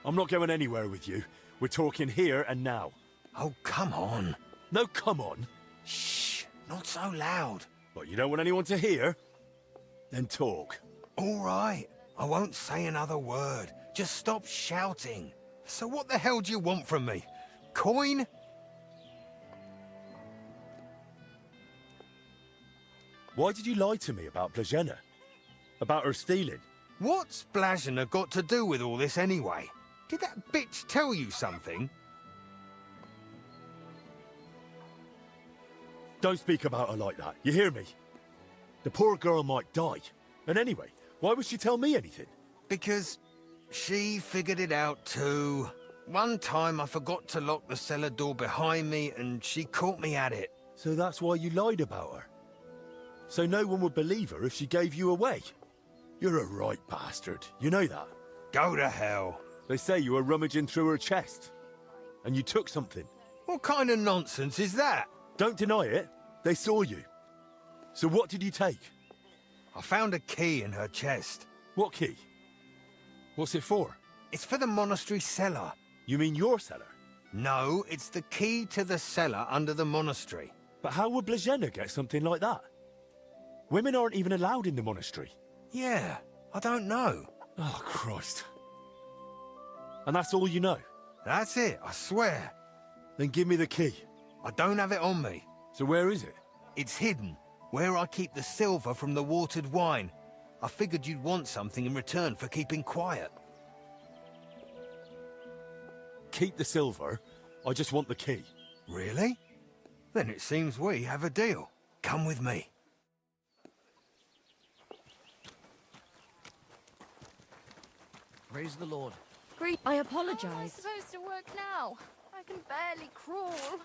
I'm not going anywhere with you. We're talking here and now. Oh, come on. No, come on. Shh, not so loud. What, you don't want anyone to hear? Then talk. All right. I won't say another word. Just stop shouting. So what the hell do you want from me? Coin? Why did you lie to me about Blazhena? About her stealing? What's Blazhena got to do with all this anyway? Did that bitch tell you something? Don't speak about her like that, you hear me? The poor girl might die. And anyway, why would she tell me anything? Because she figured it out too. One time I forgot to lock the cellar door behind me and she caught me at it. So that's why you lied about her? So no one would believe her if she gave you away? You're a right bastard, you know that? Go to hell. They say you were rummaging through her chest. And you took something. What kind of nonsense is that? Don't deny it. They saw you. So what did you take? I found a key in her chest. What key? What's it for? It's for the monastery cellar. You mean your cellar? No, it's the key to the cellar under the monastery. But how would Blazhena get something like that? Women aren't even allowed in the monastery. Yeah, I don't know. Oh, Christ. And that's all you know? That's it, I swear. Then give me the key. I don't have it on me. So where is it? It's hidden, where I keep the silver from the watered wine. I figured you'd want something in return for keeping quiet. Keep the silver. I just want the key. Really? Then it seems we have a deal. Come with me. Praise the Lord. I How am I apologize. supposed to work now? I can barely crawl.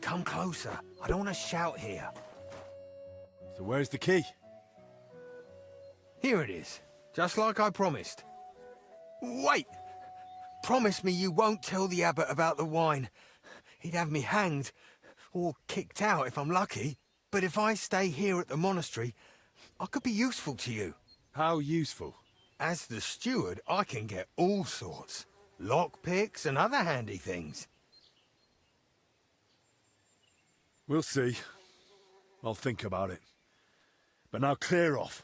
come closer. I don't want to shout here. So where's the key? Here it is, just like I promised. Wait! Promise me you won't tell the abbot about the wine. He'd have me hanged, or kicked out if I'm lucky. But if I stay here at the monastery, I could be useful to you. How useful? As the steward, I can get all sorts. Lockpicks and other handy things. We'll see. I'll think about it. But now clear off.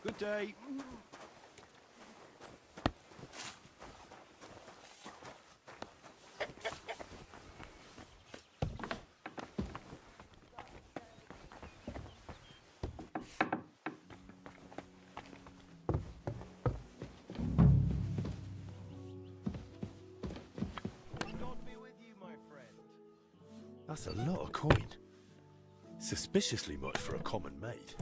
Good day. That's a lot of coin. Suspiciously much for a common maid.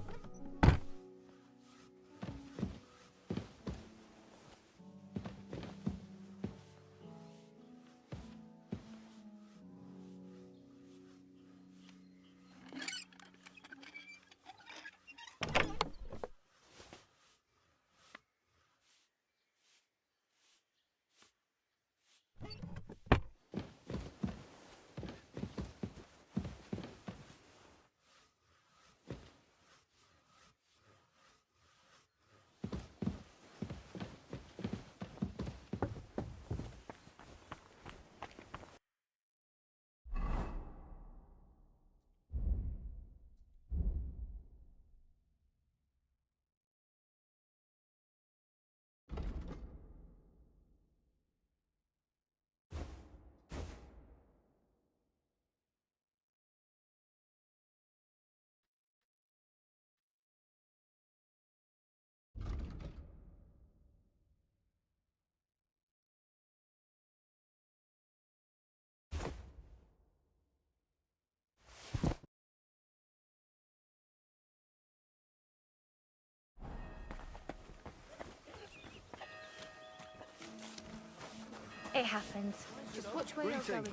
It happens. Just watch where you're going.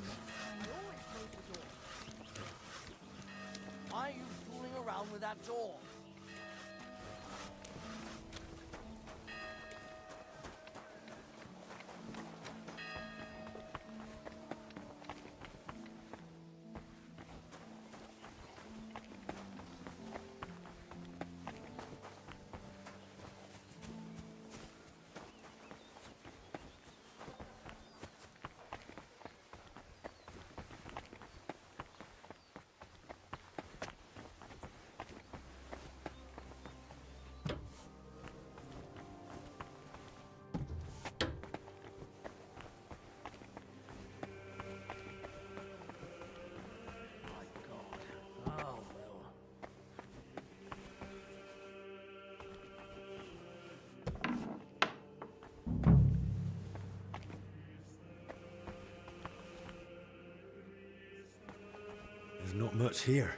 Why are you fooling around with that door? There's not much here.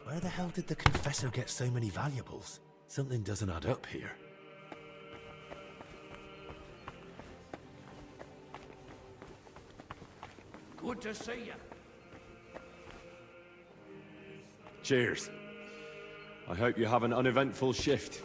Where the hell did the confessor get so many valuables? Something doesn't add up here. Good to see you. Cheers. I hope you have an uneventful shift.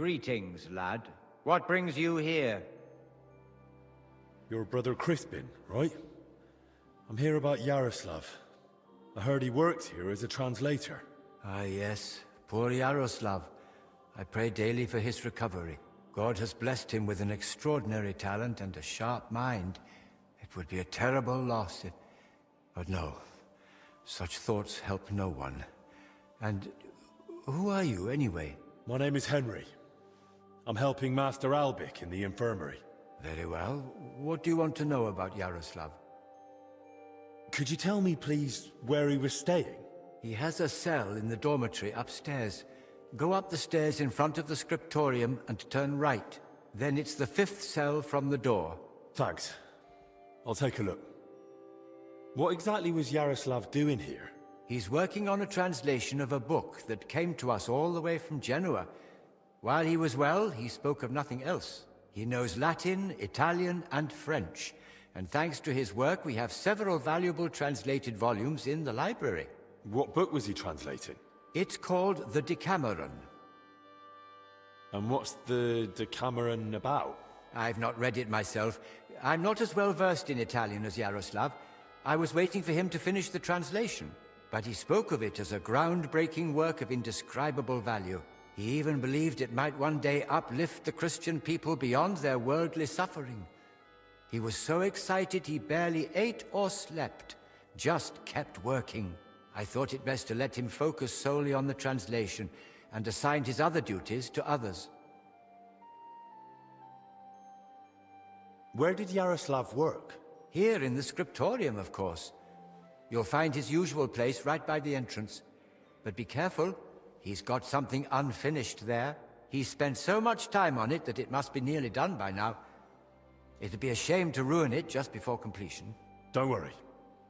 Greetings, lad. What brings you here? Your brother Crispin, right? I'm here about Yaroslav. I heard he works here as a translator. Ah, yes. Poor Yaroslav. I pray daily for his recovery. God has blessed him with an extraordinary talent and a sharp mind. It would be a terrible loss if... But no. Such thoughts help no one. And who are you, anyway? My name is Henry. I'm helping Master Albik in the infirmary. Very well. What do you want to know about Yaroslav? Could you tell me, please, where he was staying? He has a cell in the dormitory upstairs. Go up the stairs in front of the scriptorium and turn right. Then it's the 5th cell from the door. Thanks. I'll take a look. What exactly was Yaroslav doing here? He's working on a translation of a book that came to us all the way from Genoa. While he was well, he spoke of nothing else. He knows Latin, Italian, and French. And thanks to his work, we have several valuable translated volumes in the library. What book was he translating? It's called the Decameron. And what's the Decameron about? I've not read it myself. I'm not as well versed in Italian as Yaroslav. I was waiting for him to finish the translation, but he spoke of it as a groundbreaking work of indescribable value. He even believed it might one day uplift the Christian people beyond their worldly suffering. He was so excited he barely ate or slept, just kept working. I thought it best to let him focus solely on the translation and assigned his other duties to others. Where did Yaroslav work? Here in the scriptorium, of course. You'll find his usual place right by the entrance. But be careful, he's got something unfinished there. He's spent so much time on it that it must be nearly done by now. It'd be a shame to ruin it just before completion. Don't worry.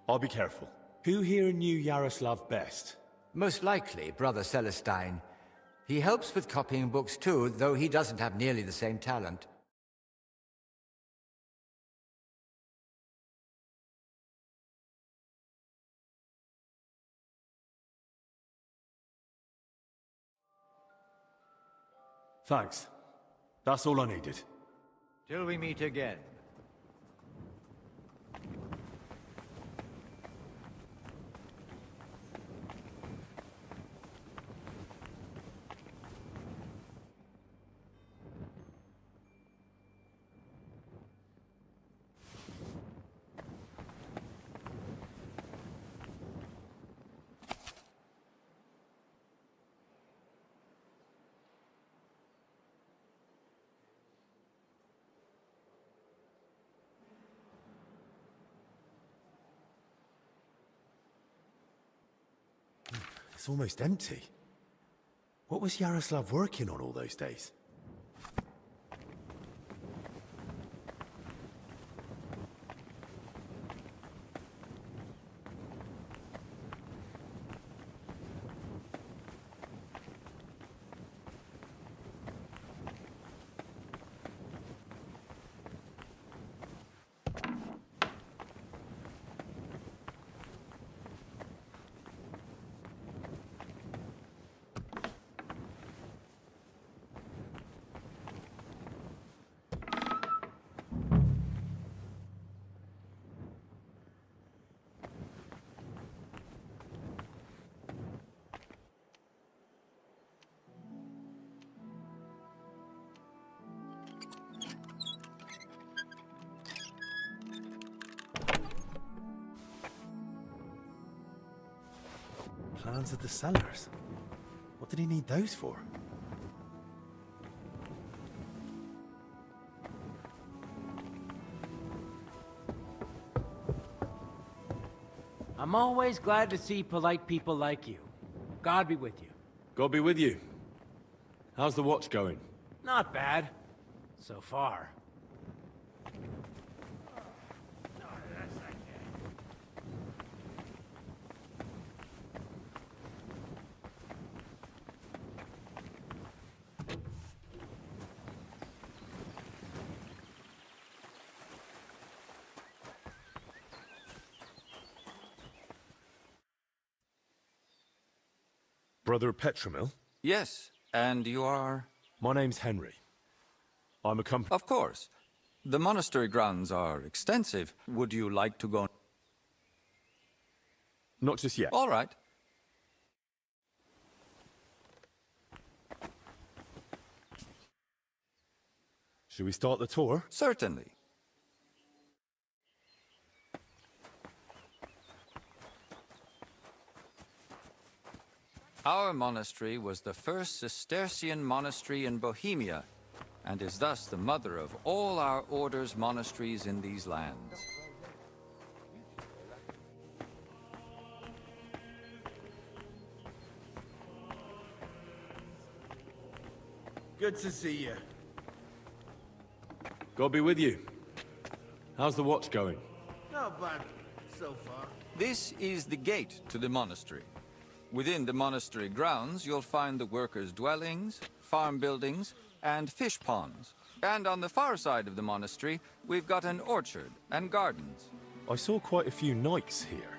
I'll be careful. Who here knew Yaroslav best? Most likely, Brother Celestine. He helps with copying books too, though he doesn't have nearly the same talent. Thanks. That's all I needed. Till we meet again. It's almost empty. What was Yaroslav working on all those days? Plans of the cellars. What did he need those for? I'm always glad to see polite people like you. God be with you. God be with you. How's the watch going? Not bad. So far. Brother Petramil? Yes, and you are? My name's Henry. I'm a company... Of course. The monastery grounds are extensive. Would you like to go? Not just yet. All right. Should we start the tour? Certainly. Our monastery was the first Cistercian monastery in Bohemia, and is thus the mother of all our order's monasteries in these lands. Good to see you. God be with you. How's the watch going? Not bad so far. This is the gate to the monastery. Within the monastery grounds, you'll find the workers' dwellings, farm buildings, and fish ponds. And on the far side of the monastery, we've got an orchard and gardens. I saw quite a few knights here.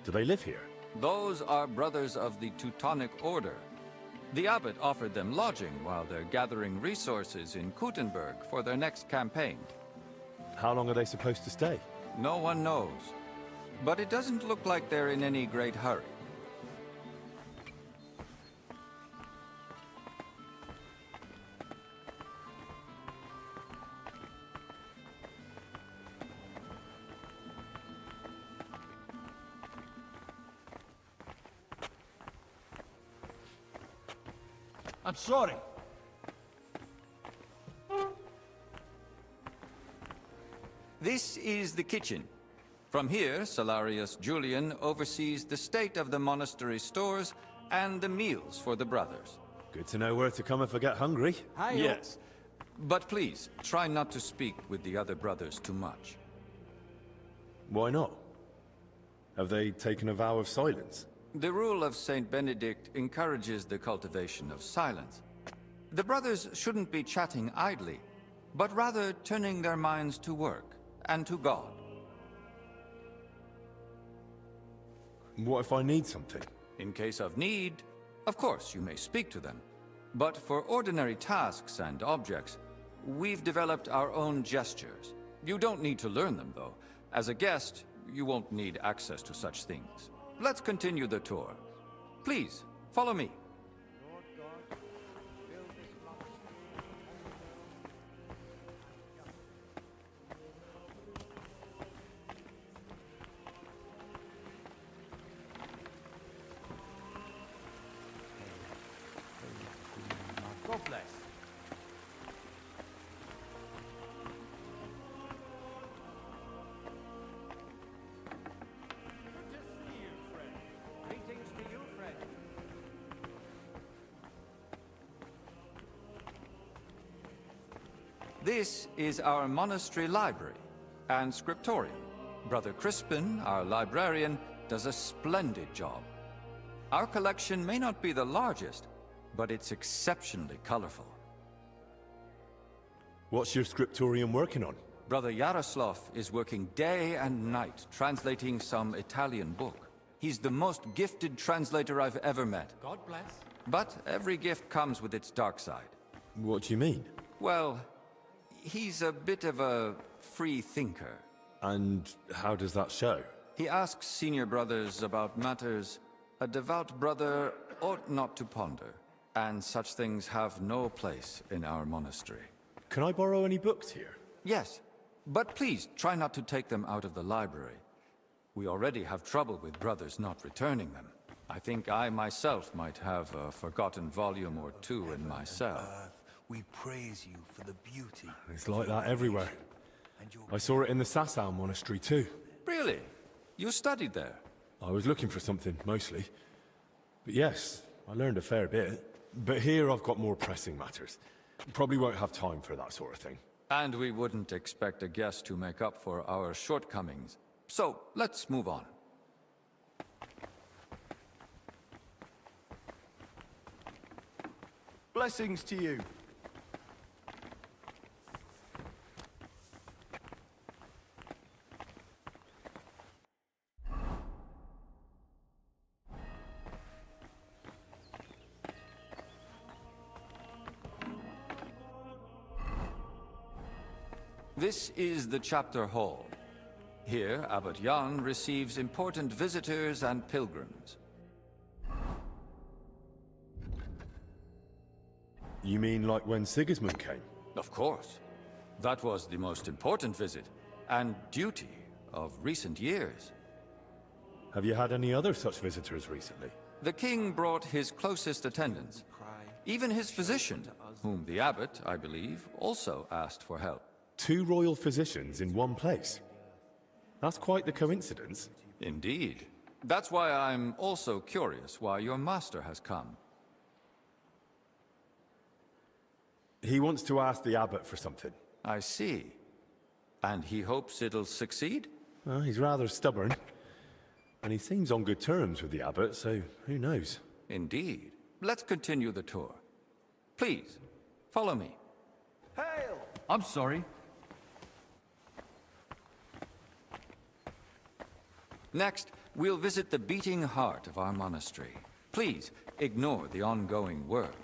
Do they live here? Those are brothers of the Teutonic Order. The abbot offered them lodging while they're gathering resources in Kuttenberg for their next campaign. How long are they supposed to stay? No one knows. But it doesn't look like they're in any great hurry. I'm sorry. This is the kitchen. From here, Salarius Julian oversees the state of the monastery stores and the meals for the brothers. Good to know where to come if I get hungry. Yes. But please, try not to speak with the other brothers too much. Why not? Have they taken a vow of silence? The rule of Saint Benedict encourages the cultivation of silence. The brothers shouldn't be chatting idly, but rather turning their minds to work and to God. What if I need something? In case of need, of course you may speak to them. But for ordinary tasks and objects, we've developed our own gestures. You don't need to learn them, though. As a guest, you won't need access to such things. Let's continue the tour. Please, follow me. God bless. Greetings to you, friend. This is our monastery library and scriptorium. Brother Crispin, our librarian, does a splendid job. Our collection may not be the largest, but it's exceptionally colorful. What's your scriptorium working on? Brother Yaroslav is working day and night translating some Italian book. He's the most gifted translator I've ever met. God bless. But every gift comes with its dark side. What do you mean? Well, he's a bit of a free thinker. And how does that show? He asks senior brothers about matters a devout brother ought not to ponder, and such things have no place in our monastery. Can I borrow any books here? Yes, but please try not to take them out of the library. We already have trouble with brothers not returning them. I think I myself might have a forgotten volume or two in my cell. We praise you for the beauty. It's like that everywhere. I saw it in the Sasau monastery too. Really? You studied there? I was looking for something, mostly. But yes, I learned a fair bit. But here I've got more pressing matters. Probably won't have time for that sort of thing. And we wouldn't expect a guest to make up for our shortcomings. So, let's move on. Blessings to you. This is the chapter hall. Here, Abbot Jan receives important visitors and pilgrims. You mean like when Sigismund came? Of course. That was the most important visit, and duty of recent years. Have you had any other such visitors recently? The king brought his closest attendants. Even his physician, whom the abbot, I believe, also asked for help. 2 royal physicians in one place? That's quite the coincidence. Indeed. That's why I'm also curious why your master has come. He wants to ask the abbot for something. I see. And he hopes it'll succeed? Well, he's rather stubborn. And he seems on good terms with the abbot, so who knows? Indeed. Let's continue the tour. Please, follow me. Hail! I'm sorry. Next, we'll visit the beating heart of our monastery. Please, ignore the ongoing work.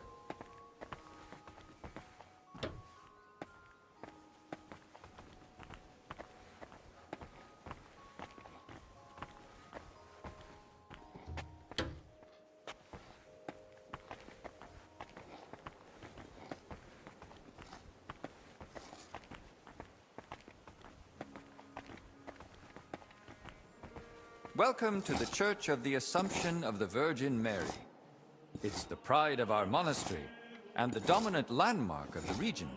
Welcome to the Church of the Assumption of the Virgin Mary. It's the pride of our monastery and the dominant landmark of the region.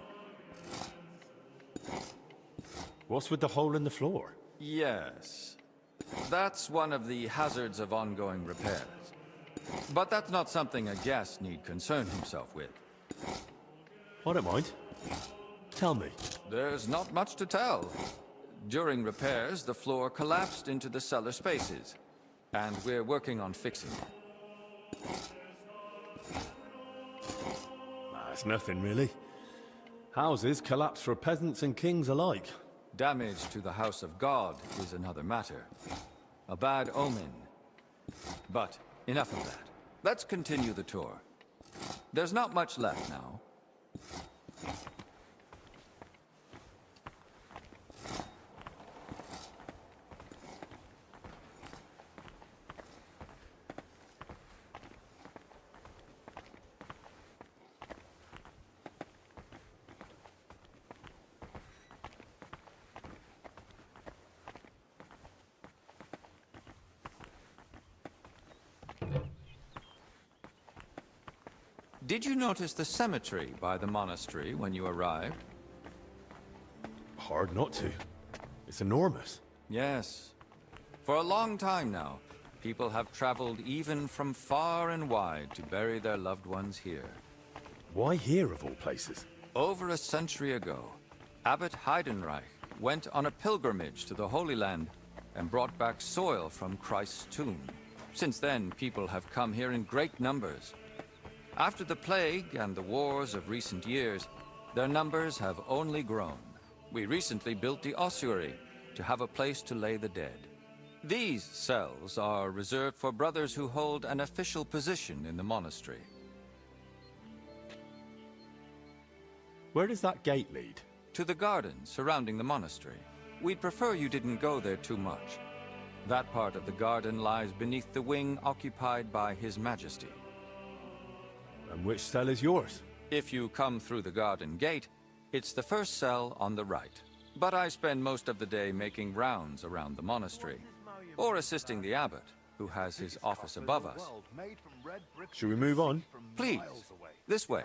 What's with the hole in the floor? Yes. That's one of the hazards of ongoing repairs. But that's not something a guest need concern himself with. I don't mind. Tell me. There's not much to tell. During repairs, the floor collapsed into the cellar spaces, and we're working on fixing it. That's nothing, really. Houses collapse for peasants and kings alike. Damage to the house of God is another matter. A bad omen. But enough of that. Let's continue the tour. There's not much left now. Did you notice the cemetery by the monastery when you arrived? Hard not to. It's enormous. Yes. For a long time now, people have traveled even from far and wide to bury their loved ones here. Why here, of all places? Over a century ago, Abbot Heidenreich went on a pilgrimage to the Holy Land and brought back soil from Christ's tomb. Since then, people have come here in great numbers. After the plague and the wars of recent years, their numbers have only grown. We recently built the ossuary to have a place to lay the dead. These cells are reserved for brothers who hold an official position in the monastery. Where does that gate lead? To the garden surrounding the monastery. We'd prefer you didn't go there too much. That part of the garden lies beneath the wing occupied by His Majesty. And which cell is yours? If you come through the garden gate, it's the first cell on the right. But I spend most of the day making rounds around the monastery, or assisting the abbot, who has his office above us. Should we move on? Please, this way.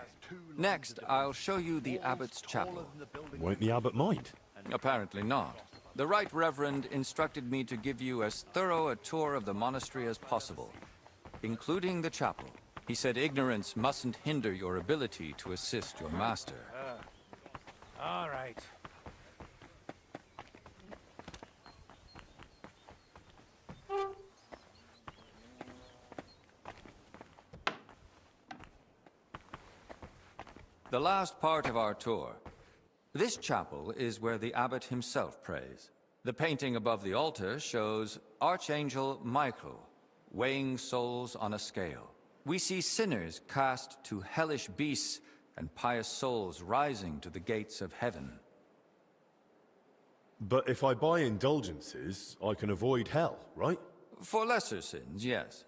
Next, I'll show you the abbot's chapel. Won't the abbot mind? Apparently not. The Right Reverend instructed me to give you as thorough a tour of the monastery as possible, including the chapel. He said ignorance mustn't hinder your ability to assist your master. All right. The last part of our tour. This chapel is where the abbot himself prays. The painting above the altar shows Archangel Michael weighing souls on a scale. We see sinners cast to hellish beasts and pious souls rising to the gates of heaven. But if I buy indulgences, I can avoid hell, right? For lesser sins, yes.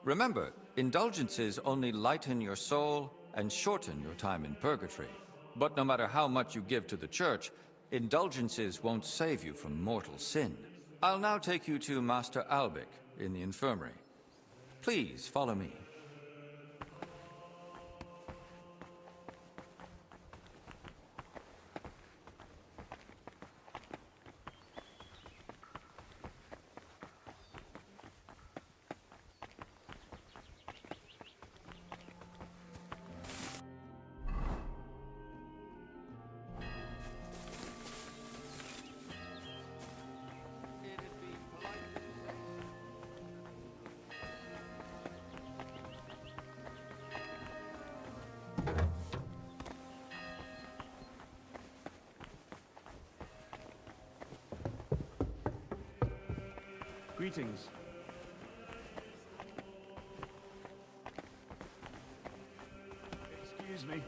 Remember, indulgences only lighten your soul and shorten your time in purgatory. But no matter how much you give to the church, indulgences won't save you from mortal sin. I'll now take you to Master Albic in the infirmary. Please follow me. Greetings. Excuse me.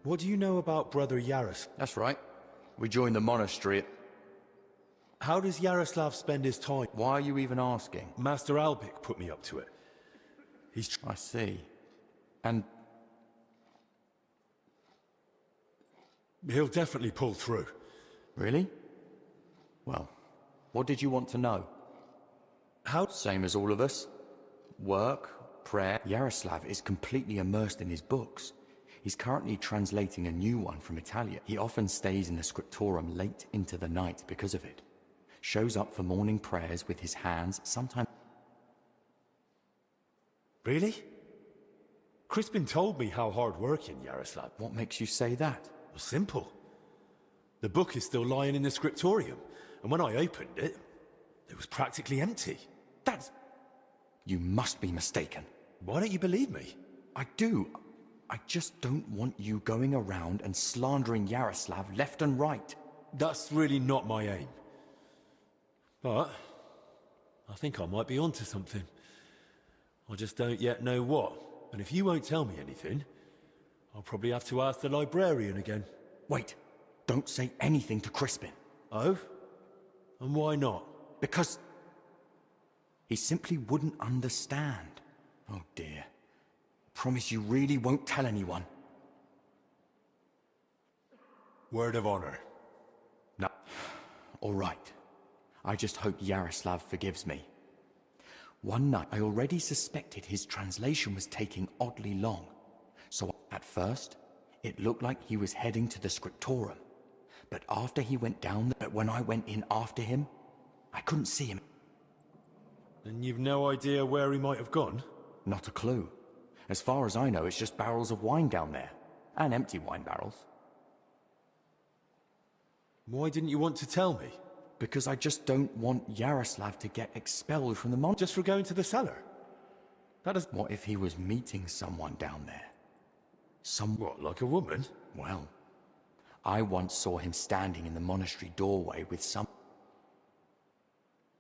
What do you know about Brother Yaroslav? That's right. We joined the monastery at... How does Yaroslav spend his time? Why are you even asking? Master Albic put me up to it. I see. And... He'll definitely pull through. Really? Well, what did you want to know? How? Same as all of us. Work, prayer. Yaroslav is completely immersed in his books. He's currently translating a new one from Italian. He often stays in the scriptorum late into the night because of it. Shows up for morning prayers with his hands, sometimes... Really? Crispin told me how hard-working Yaroslav. What makes you say that? Well, simple. The book is still lying in the scriptorium, and when I opened it, it was practically empty. That's... You must be mistaken. Why don't you believe me? I do. I just don't want you going around and slandering Yaroslav left and right. That's really not my aim. But I think I might be onto something. I just don't yet know what. And if you won't tell me anything, I'll probably have to ask the librarian again. Wait, don't say anything to Crispin. Oh? And why not? Because he simply wouldn't understand. Oh dear. Promise you really won't tell anyone. Word of honor. No. All right. I just hope Yaroslav forgives me. One night, I already suspected his translation was taking oddly long. So at first, it looked like he was heading to the scriptorum. But after he went down there, when I went in after him, I couldn't see him. And you've no idea where he might have gone? Not a clue. As far as I know, it's just barrels of wine down there. And empty wine barrels. Why didn't you want to tell me? Because I just don't want Yaroslav to get expelled from the monastery. Just for going to the cellar? That is... What if he was meeting someone down there? What, like a woman? Well, I once saw him standing in the monastery doorway with some...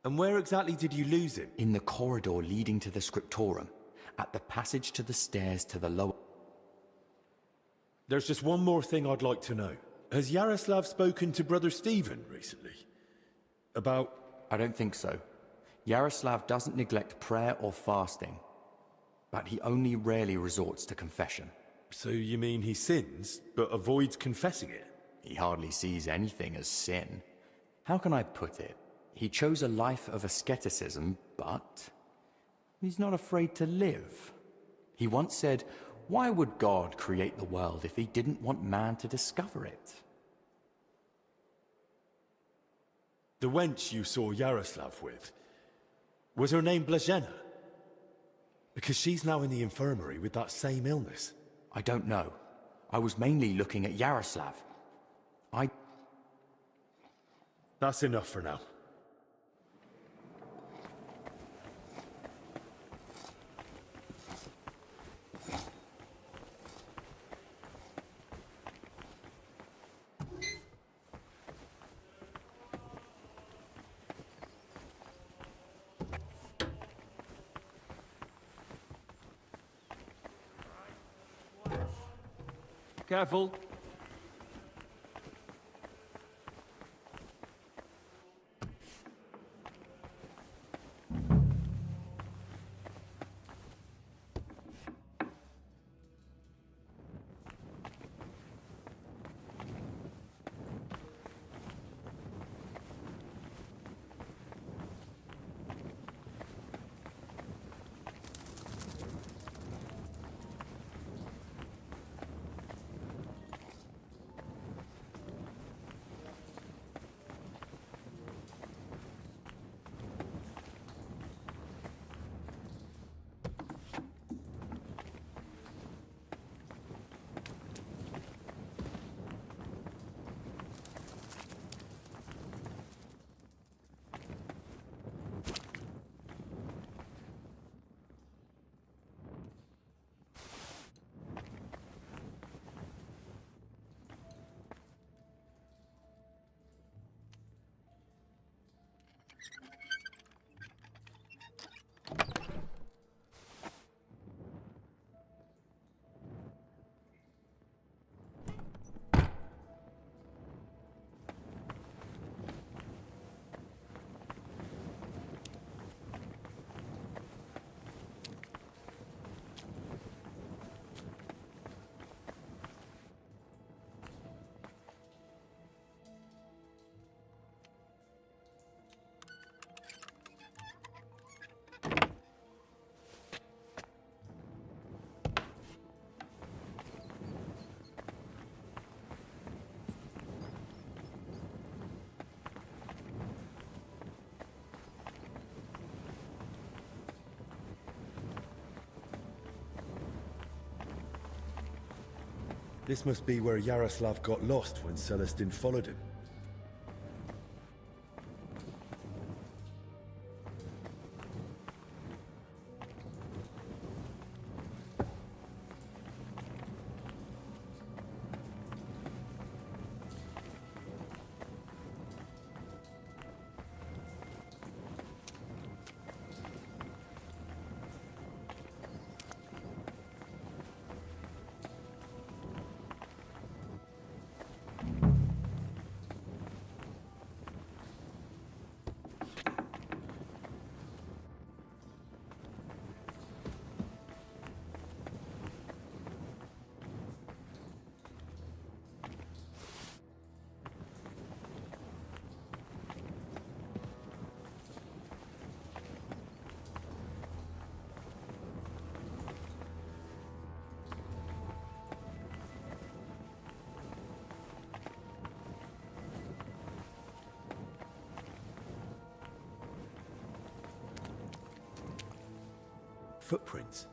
And where exactly did you lose him? In the corridor leading to the scriptorum. At the passage to the stairs to the lower... There's just one more thing I'd like to know. Has Yaroslav spoken to Brother Stephen recently? About... I don't think so. Yaroslav doesn't neglect prayer or fasting. But he only rarely resorts to confession. So you mean he sins, but avoids confessing it? He hardly sees anything as sin. How can I put it? He chose a life of asceticism, but... he's not afraid to live. He once said, why would God create the world if he didn't want man to discover it? The wench you saw Yaroslav with, was her name Blazhena? Because she's now in the infirmary with that same illness. I don't know. I was mainly looking at Yaroslav. That's enough for now. Careful. This must be where Yaroslav got lost when Celestin followed him. Footprints.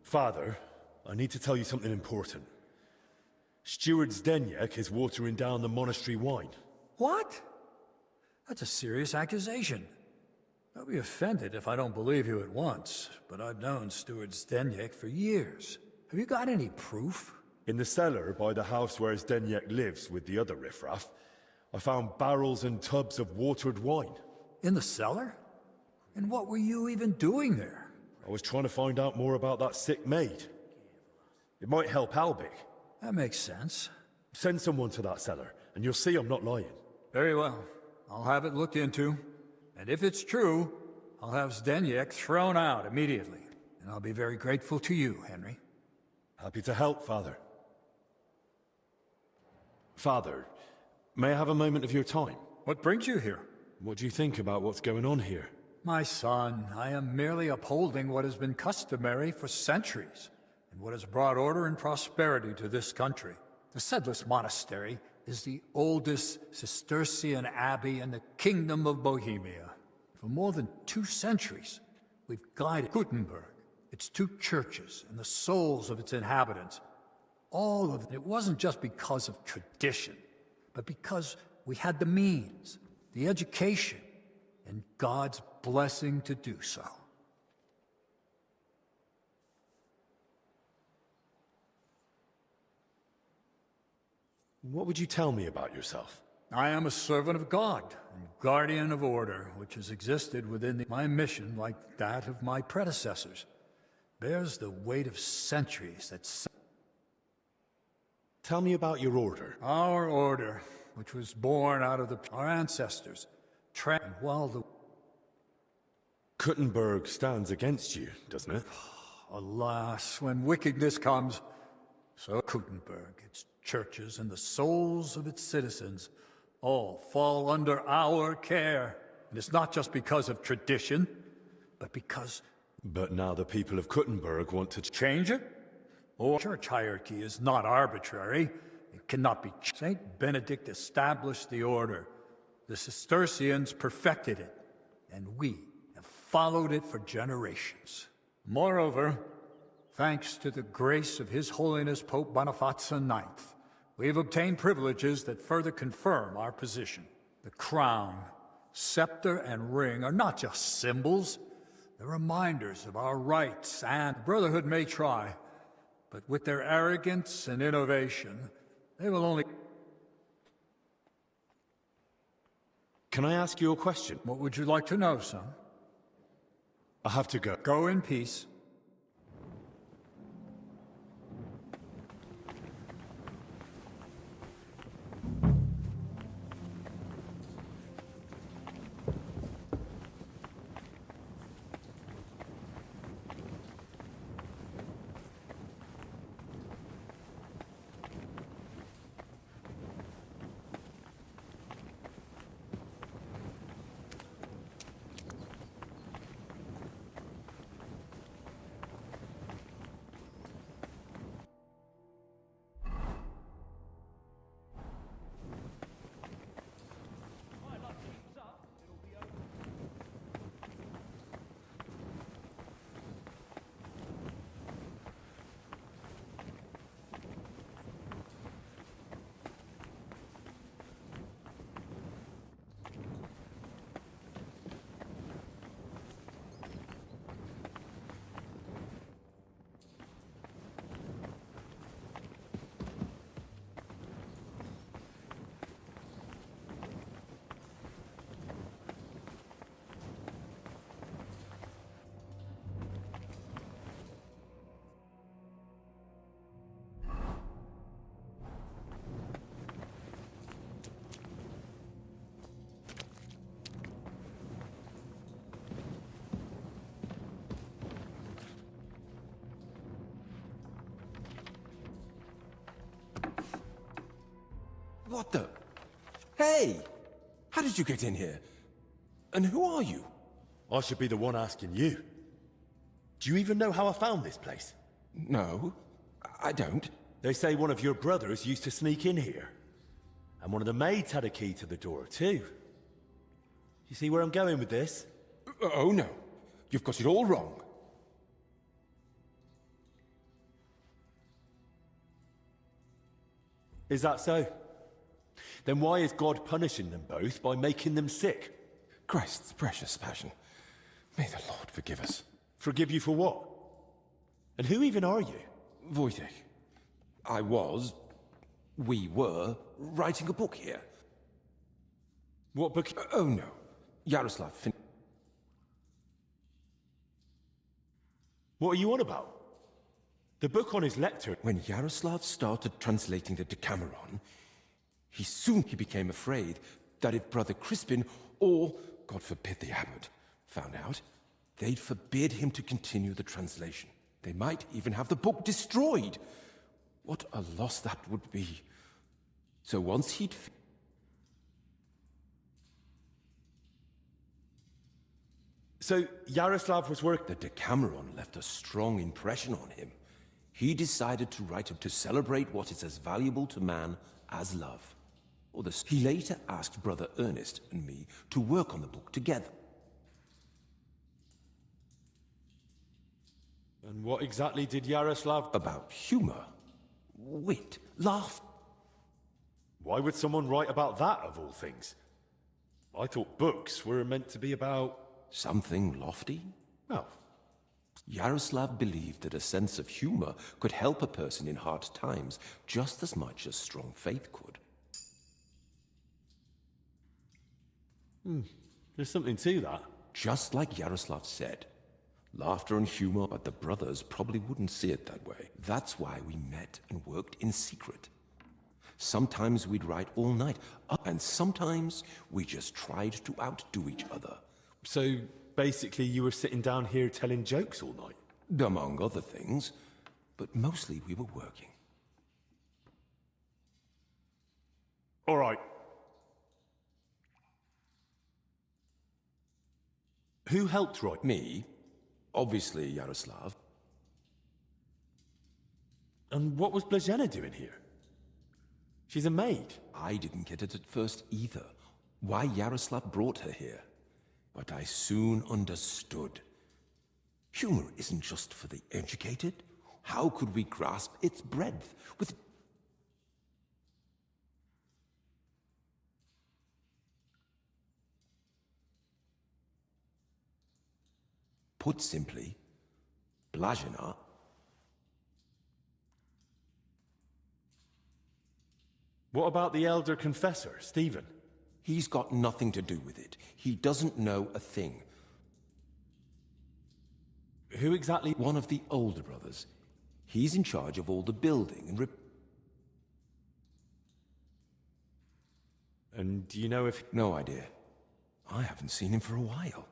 Father, I need to tell you something important. Steward Zdeněk is watering down the monastery wine. What? That's a serious accusation. I'll be offended if I don't believe you at once, but I've known Steward Zdeněk for years. Have you got any proof? In the cellar by the house where Zdeněk lives with the other riffraff, I found barrels and tubs of watered wine. In the cellar? And what were you even doing there? I was trying to find out more about that sick maid. It might help Albik. That makes sense. Send someone to that cellar, and you'll see I'm not lying. Very well. I'll have it looked into. And if it's true, I'll have Zdeněk thrown out immediately. And I'll be very grateful to you, Henry. Happy to help, Father. Father, may I have a moment of your time? What brings you here? What do you think about what's going on here? My son, I am merely upholding what has been customary for centuries, and what has brought order and prosperity to this country. The Sedless Monastery is the oldest Cistercian abbey in the Kingdom of Bohemia. For more than 2 centuries, we've guided Gutenberg, its 2 churches, and the souls of its inhabitants. All of it wasn't just because of tradition, but because we had the means, the education, and God's blessing to do so. What would you tell me about yourself? I am a servant of God and guardian of order, which has existed within my mission like that of my predecessors. Bears the weight of centuries that... Tell me about your order. Our order, which was born out of our ancestors, while the... Gutenberg stands against you, doesn't it? Alas, when wickedness comes, so Gutenberg, its churches, and the souls of its citizens all fall under our care. And it's not just because of tradition, but because... But now the people of Gutenberg want to change it? Or church hierarchy is not arbitrary. It cannot be... Saint Benedict established the order. The Cistercians perfected it, and we have followed it for generations. Moreover, thanks to the grace of His Holiness Pope Boniface IX, we have obtained privileges that further confirm our position. The crown, scepter, and ring are not just symbols. They're reminders of our rights, and Brotherhood may try, but with their arrogance and innovation, they will only... Can I ask you a question? What would you like to know, son? I have to go. Go in peace. What the? Hey! How did you get in here? And who are you? I should be the one asking you. Do you even know how I found this place? No, I don't. They say one of your brothers used to sneak in here. And one of the maids had a key to the door, too. You see where I'm going with this? Oh, no. You've got it all wrong. Is that so? Then why is God punishing them both by making them sick? Christ's precious passion. May the Lord forgive us. Forgive you for what? And who even are you? Wojtek. We were writing a book here. What book? Oh no. Yaroslav What are you on about? The book on his lectern. When Yaroslav started translating the Decameron, he became afraid that if Brother Crispin, or, God forbid, the abbot, found out, they'd forbid him to continue the translation. They might even have the book destroyed. What a loss that would be. So once he'd... So, Yaroslav was working... The Decameron left a strong impression on him. He decided to write it to celebrate what is as valuable to man as love. He later asked Brother Ernest and me to work on the book together. And what exactly did Yaroslav... About humor, wit, laughter. Why would someone write about that, of all things? I thought books were meant to be about... Something lofty? Oh. Yaroslav believed that a sense of humor could help a person in hard times just as much as strong faith could. There's something to that. Just like Yaroslav said. Laughter and humor, but the brothers probably wouldn't see it that way. That's why we met and worked in secret. Sometimes we'd write all night, and sometimes we just tried to outdo each other. So, basically you were sitting down here telling jokes all night? Among other things, but mostly we were working. All right. Who helped write? Me. Obviously, Yaroslav. And what was Blazhena doing here? She's a maid. I didn't get it at first either. Why Yaroslav brought her here. But I soon understood. Humor isn't just for the educated. How could we grasp its breadth with... Put simply, Blazhena... What about the elder confessor, Stephen? He's got nothing to do with it. He doesn't know a thing. Who exactly? One of the older brothers. He's in charge of all the building and And do you know if... No idea. I haven't seen him for a while.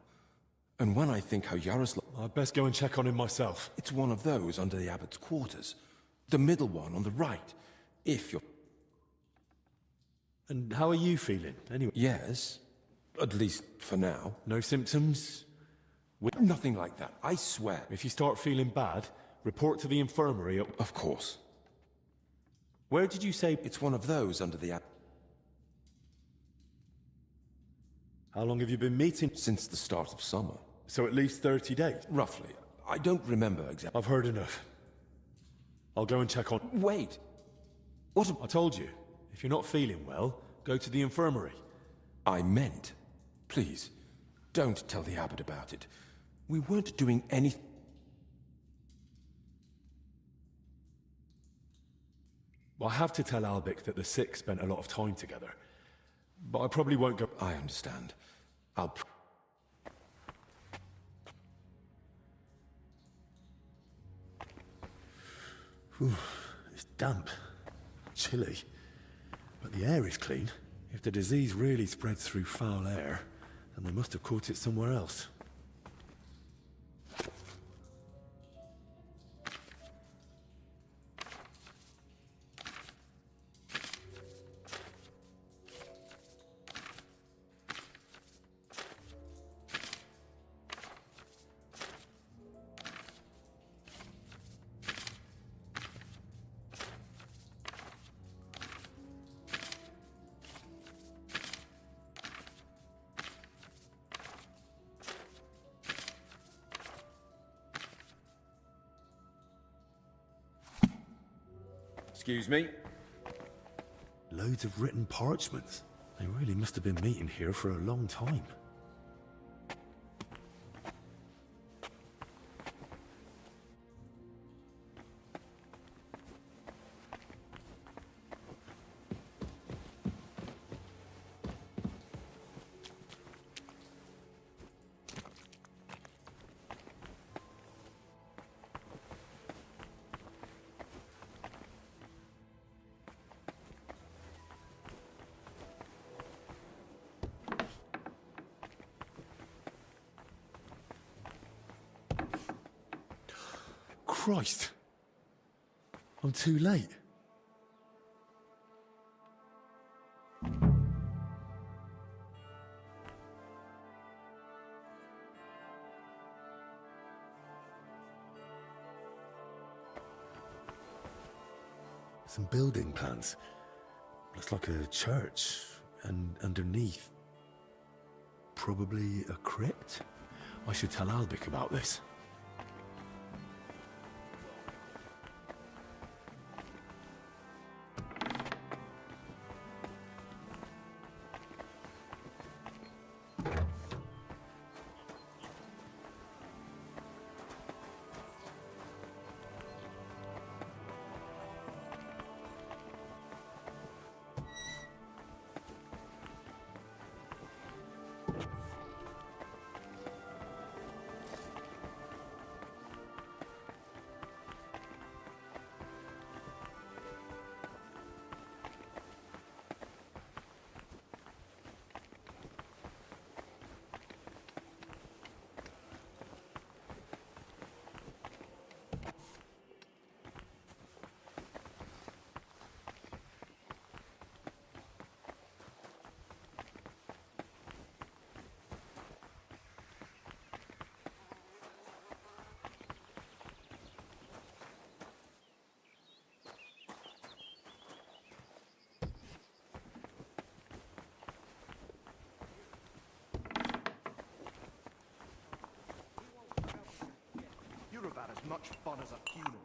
And when I think how Yaroslav... I'd best go and check on him myself. It's one of those under the abbot's quarters. The middle one on the right. If you're... And how are you feeling, anyway? Yes. At least for now. No symptoms? Nothing like that, I swear. If you start feeling bad, report to the infirmary. Of course. Where did you say... It's one of those under the abbot. How long have you been meeting? Since the start of summer. So at least 30 days? Roughly. I don't remember exactly. I've heard enough. I'll go and check on... Wait! What I told you. If you're not feeling well, go to the infirmary. I meant... Please, don't tell the abbot about it. We weren't doing anything... Well, I have to tell Albic that the sick spent a lot of time together. But I probably won't go... I understand. It's damp. Chilly. But the air is clean. If the disease really spreads through foul air, then they must have caught it somewhere else. Excuse me? Loads of written parchments. They really must have been meeting here for a long time. Christ! I'm too late. Some building plans. Looks like a church, and underneath, probably a crypt? I should tell Albic about this. You're about as much fun as a funeral.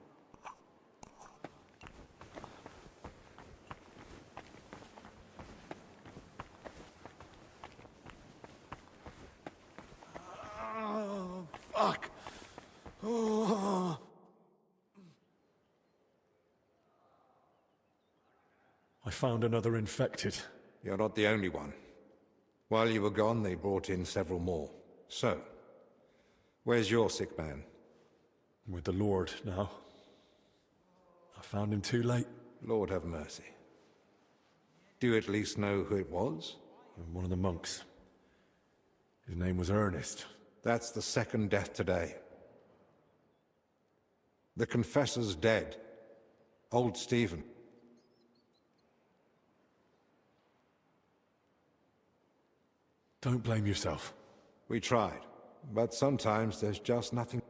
Oh, fuck. Oh. I found another infected. You're not the only one. While you were gone, they brought in several more. So, where's your sick man? With the Lord now. I found him too late. Lord have mercy. Do you at least know who it was? One of the monks. His name was Ernest. That's the second death today. The confessor's dead. Old Stephen. Don't blame yourself. We tried, but sometimes there's just nothing.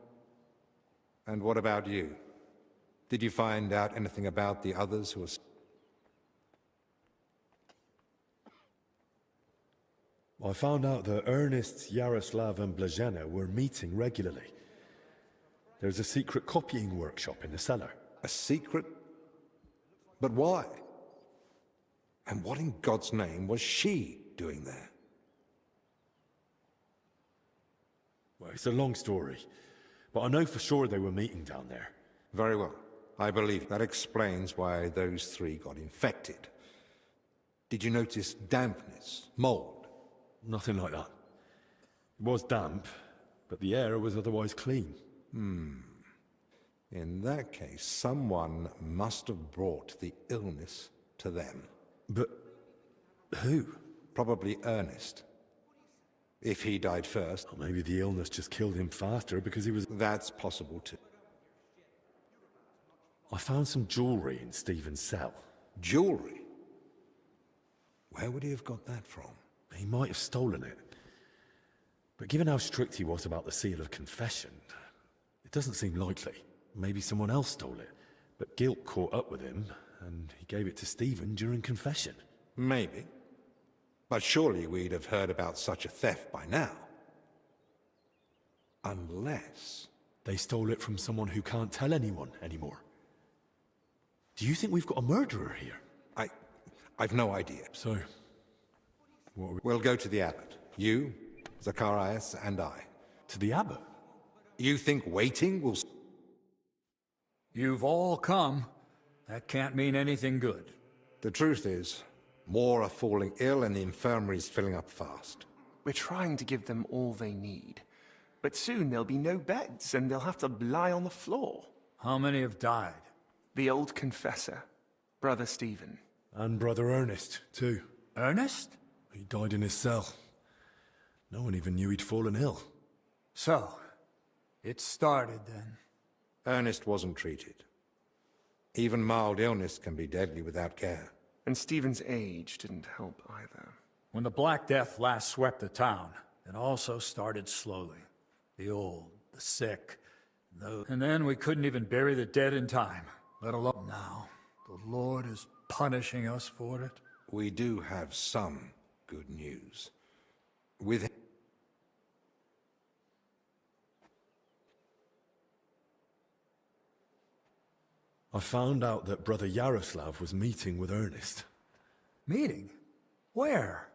And what about you? Did you find out anything about the others who were... I found out that Ernest, Yaroslav and Blazhena were meeting regularly. There's a secret copying workshop in the cellar. A secret? But why? And what in God's name was she doing there? Well, it's a long story, but I know for sure they were meeting down there. Very well. I believe that explains why those three got infected. Did you notice dampness, mold? Nothing like that. It was damp, but the air was otherwise clean. In that case, someone must have brought the illness to them. But who? Probably Ernest. If he died first... Or maybe the illness just killed him faster because he was... That's possible too. I found some jewelry in Stephen's cell. Jewelry? Where would he have got that from? He might have stolen it. But given how strict he was about the seal of confession, it doesn't seem likely. Maybe someone else stole it, but guilt caught up with him, and he gave it to Stephen during confession. Maybe. But surely we'd have heard about such a theft by now. Unless... They stole it from someone who can't tell anyone anymore. Do you think we've got a murderer here? I've no idea. So, what are we... We'll go to the abbot. You, Zacharias, and I. To the abbot? You think waiting will... You've all come. That can't mean anything good. The truth is, more are falling ill and the infirmary's filling up fast. We're trying to give them all they need. But soon there'll be no beds and they'll have to lie on the floor. How many have died? The old confessor, Brother Stephen. And Brother Ernest, too. Ernest? He died in his cell. No one even knew he'd fallen ill. So, it started then. Ernest wasn't treated. Even mild illness can be deadly without care. And Stephen's age didn't help either. When the Black Death last swept the town, it also started slowly. The old, the sick, those... And then we couldn't even bury the dead in time, let alone now. The Lord is punishing us for it. We do have some good news. With I found out that Brother Yaroslav was meeting with Ernest. Meeting? Where?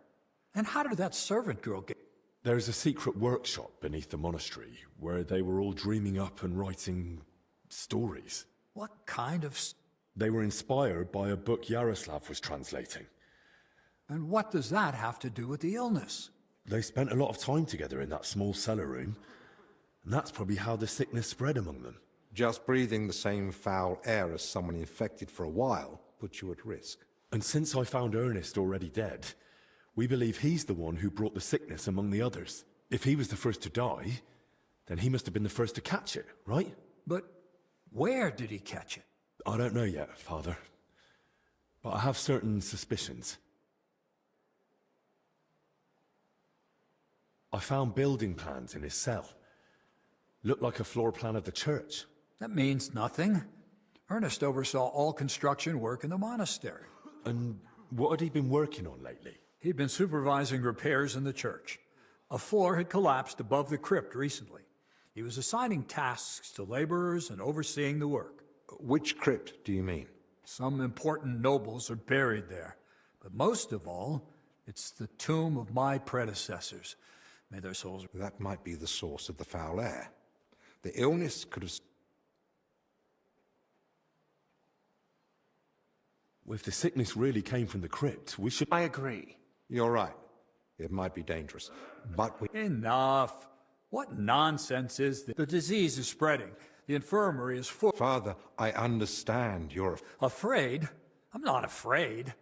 And how did that servant girl get... There's a secret workshop beneath the monastery where they were all dreaming up and writing stories. What kind of... They were inspired by a book Yaroslav was translating. And what does that have to do with the illness? They spent a lot of time together in that small cellar room, and that's probably how the sickness spread among them. just breathing the same foul air as someone infected for a while puts you at risk. And since I found Ernest already dead, we believe he's the one who brought the sickness among the others. If he was the first to die, then he must have been the first to catch it, right? But where did he catch it? I don't know yet, Father. But I have certain suspicions. I found building plans in his cell. Looked like a floor plan of the church. That means nothing. Ernest oversaw all construction work in the monastery. And what had he been working on lately? He'd been supervising repairs in the church. A floor had collapsed above the crypt recently. He was assigning tasks to laborers and overseeing the work. Which crypt do you mean? Some important nobles are buried there. But most of all, it's the tomb of my predecessors. May their souls... That might be the source of the foul air. The illness could have... If the sickness really came from the crypt, we should... I agree. You're right. It might be dangerous, but we... Enough! What nonsense is this? The disease is spreading. The infirmary is full... Father, I understand you're... Afraid? I'm not afraid.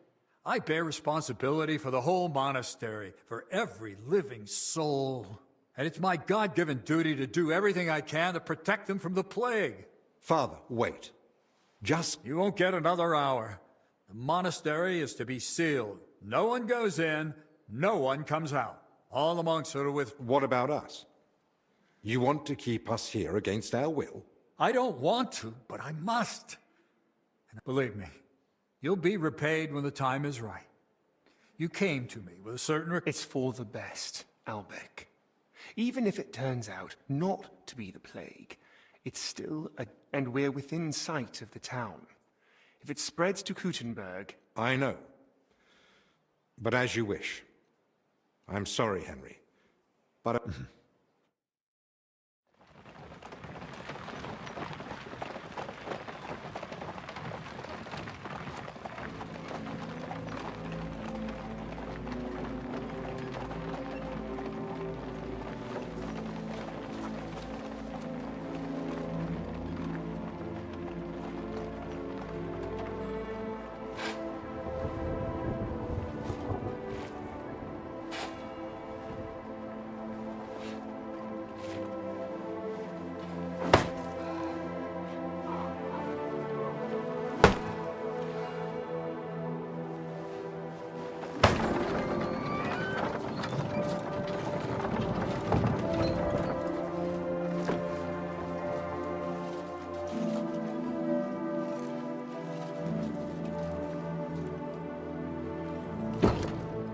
I bear responsibility for the whole monastery, for every living soul. And it's my God-given duty to do everything I can to protect them from the plague. Father, wait. Just... You won't get another hour. The monastery is to be sealed. No one goes in, no one comes out. All the monks are with... What about us? You want to keep us here against our will? I don't want to, but I must. And believe me, you'll be repaid when the time is right. You came to me with a certain... It's for the best, Albec. Even if it turns out not to be the plague, it's still a... And we're within sight of the town. If it spreads to Kuttenberg... I know. But as you wish. I'm sorry, Henry. But...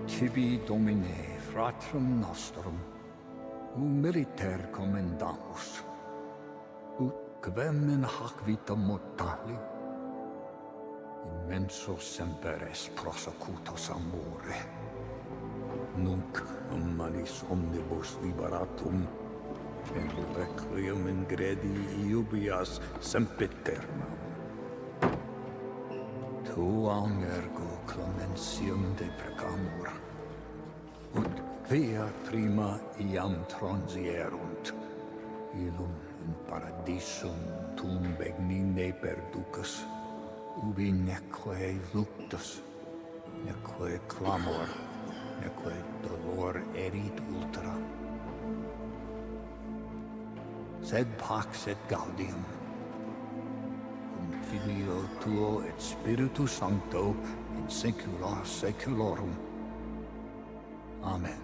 Tibi Domine, fratrum nostrum, militer commendamus, ut quem in hac vita mortali, immenso semper es prosecutus amore, nunc humanis omnibus liberatum, en requiem in gredi iubias sempiternam. Tuam ergo clementium deprecamur, ut via prima iam transierunt, illum in paradisum tum begnine perducas, ubi neque luctus, neque clamor, neque dolor erit ultra. Sed pax et gaudium, Filio tuo et Spiritu Sancto in saecula saeculorum. Amen.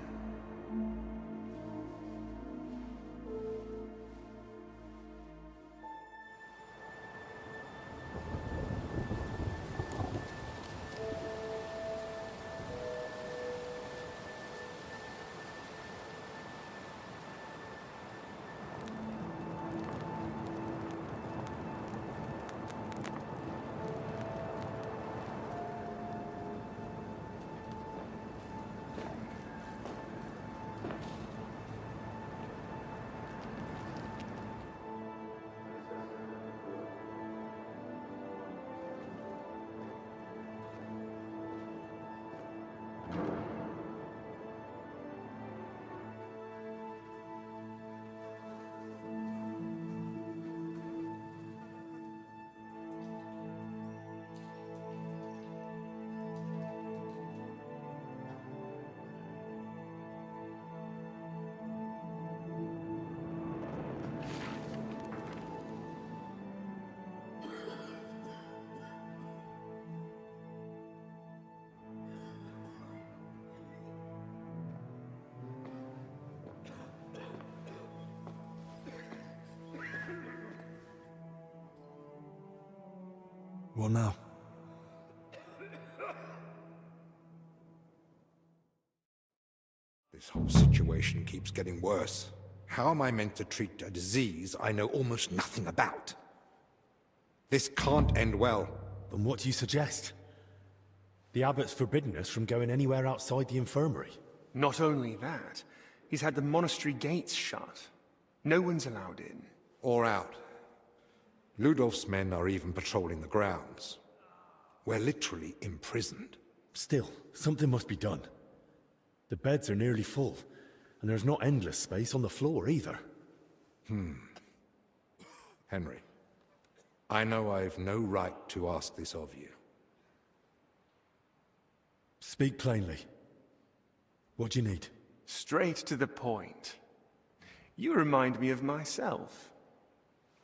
What now? This whole situation keeps getting worse. How am I meant to treat a disease I know almost nothing about? This can't end well. Then what do you suggest? The abbot's forbidden us from going anywhere outside the infirmary. Not only that, he's had the monastery gates shut. No one's allowed in. Or out. Ludolf's men are even patrolling the grounds. We're literally imprisoned. Still, something must be done. The beds are nearly full, and there's not endless space on the floor either. Henry, I know I've no right to ask this of you. Speak plainly. What do you need? Straight to the point. You remind me of myself.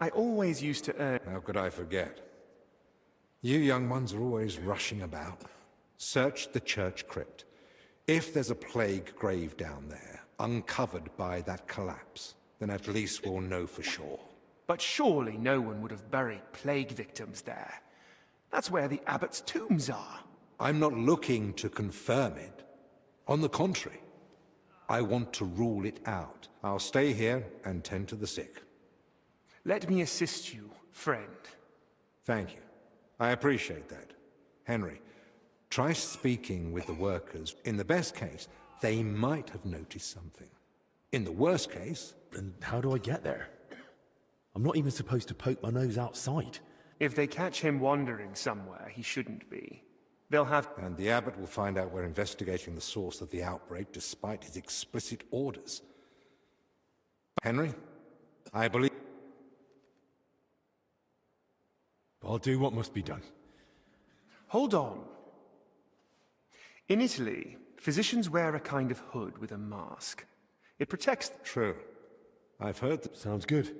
I always used to earn... How could I forget? You young ones are always rushing about. Search the church crypt. If there's a plague grave down there, uncovered by that collapse, then at least we'll know for sure. But surely no one would have buried plague victims there. That's where the abbot's tombs are. I'm not looking to confirm it. On the contrary, I want to rule it out. I'll stay here and tend to the sick. Let me assist you, friend. Thank you. I appreciate that. Henry, try speaking with the workers. In the best case, they might have noticed something. In the worst case... And how do I get there? I'm not even supposed to poke my nose outside. If they catch him wandering somewhere he shouldn't be, they'll have... And the abbot will find out we're investigating the source of the outbreak despite his explicit orders. Henry, I believe... I'll do what must be done. Hold on. In Italy, physicians wear a kind of hood with a mask. It protects... True. I've heard that. Sounds good.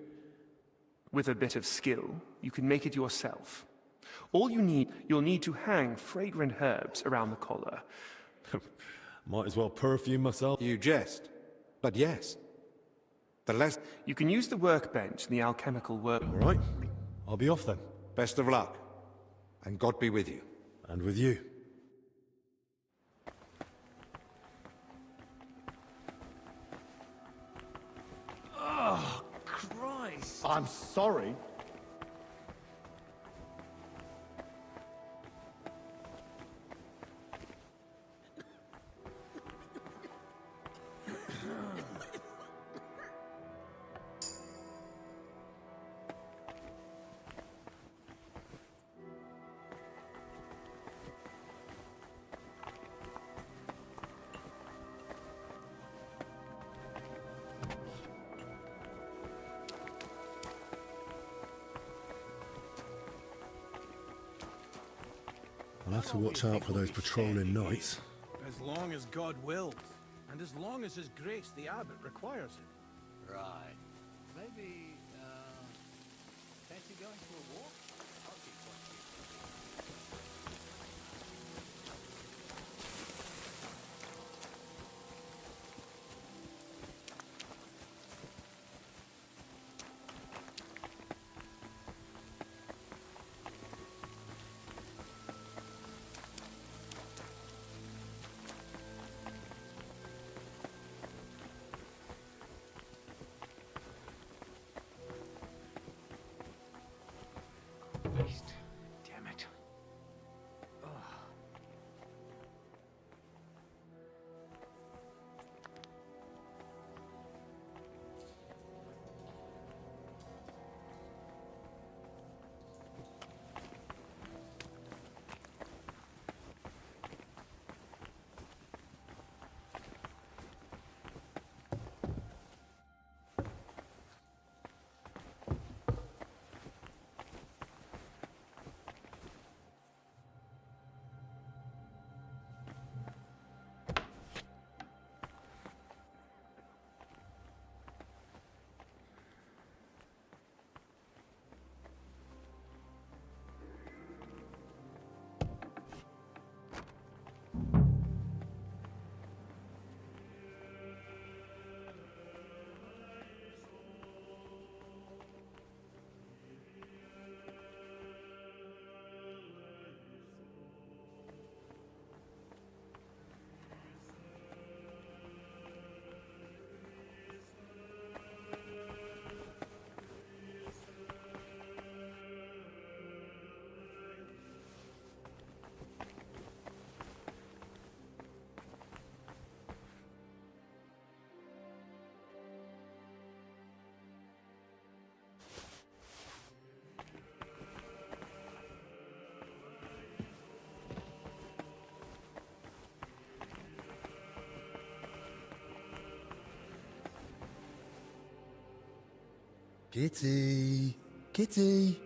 With a bit of skill, you can make it yourself. You'll need to hang fragrant herbs around the collar. Might as well perfume myself. You jest. But yes. The less... You can use the workbench in the alchemical work... All right. I'll be off then. Best of luck. And God be with you. And with you. Oh, Christ! I'm sorry. I'll have to watch out for those patrolling knights. As long as God wills, and as long as His grace, the abbot, requires it. Right. Maybe, fancy going for a walk? I'll keep watching. Kitty. Kitty.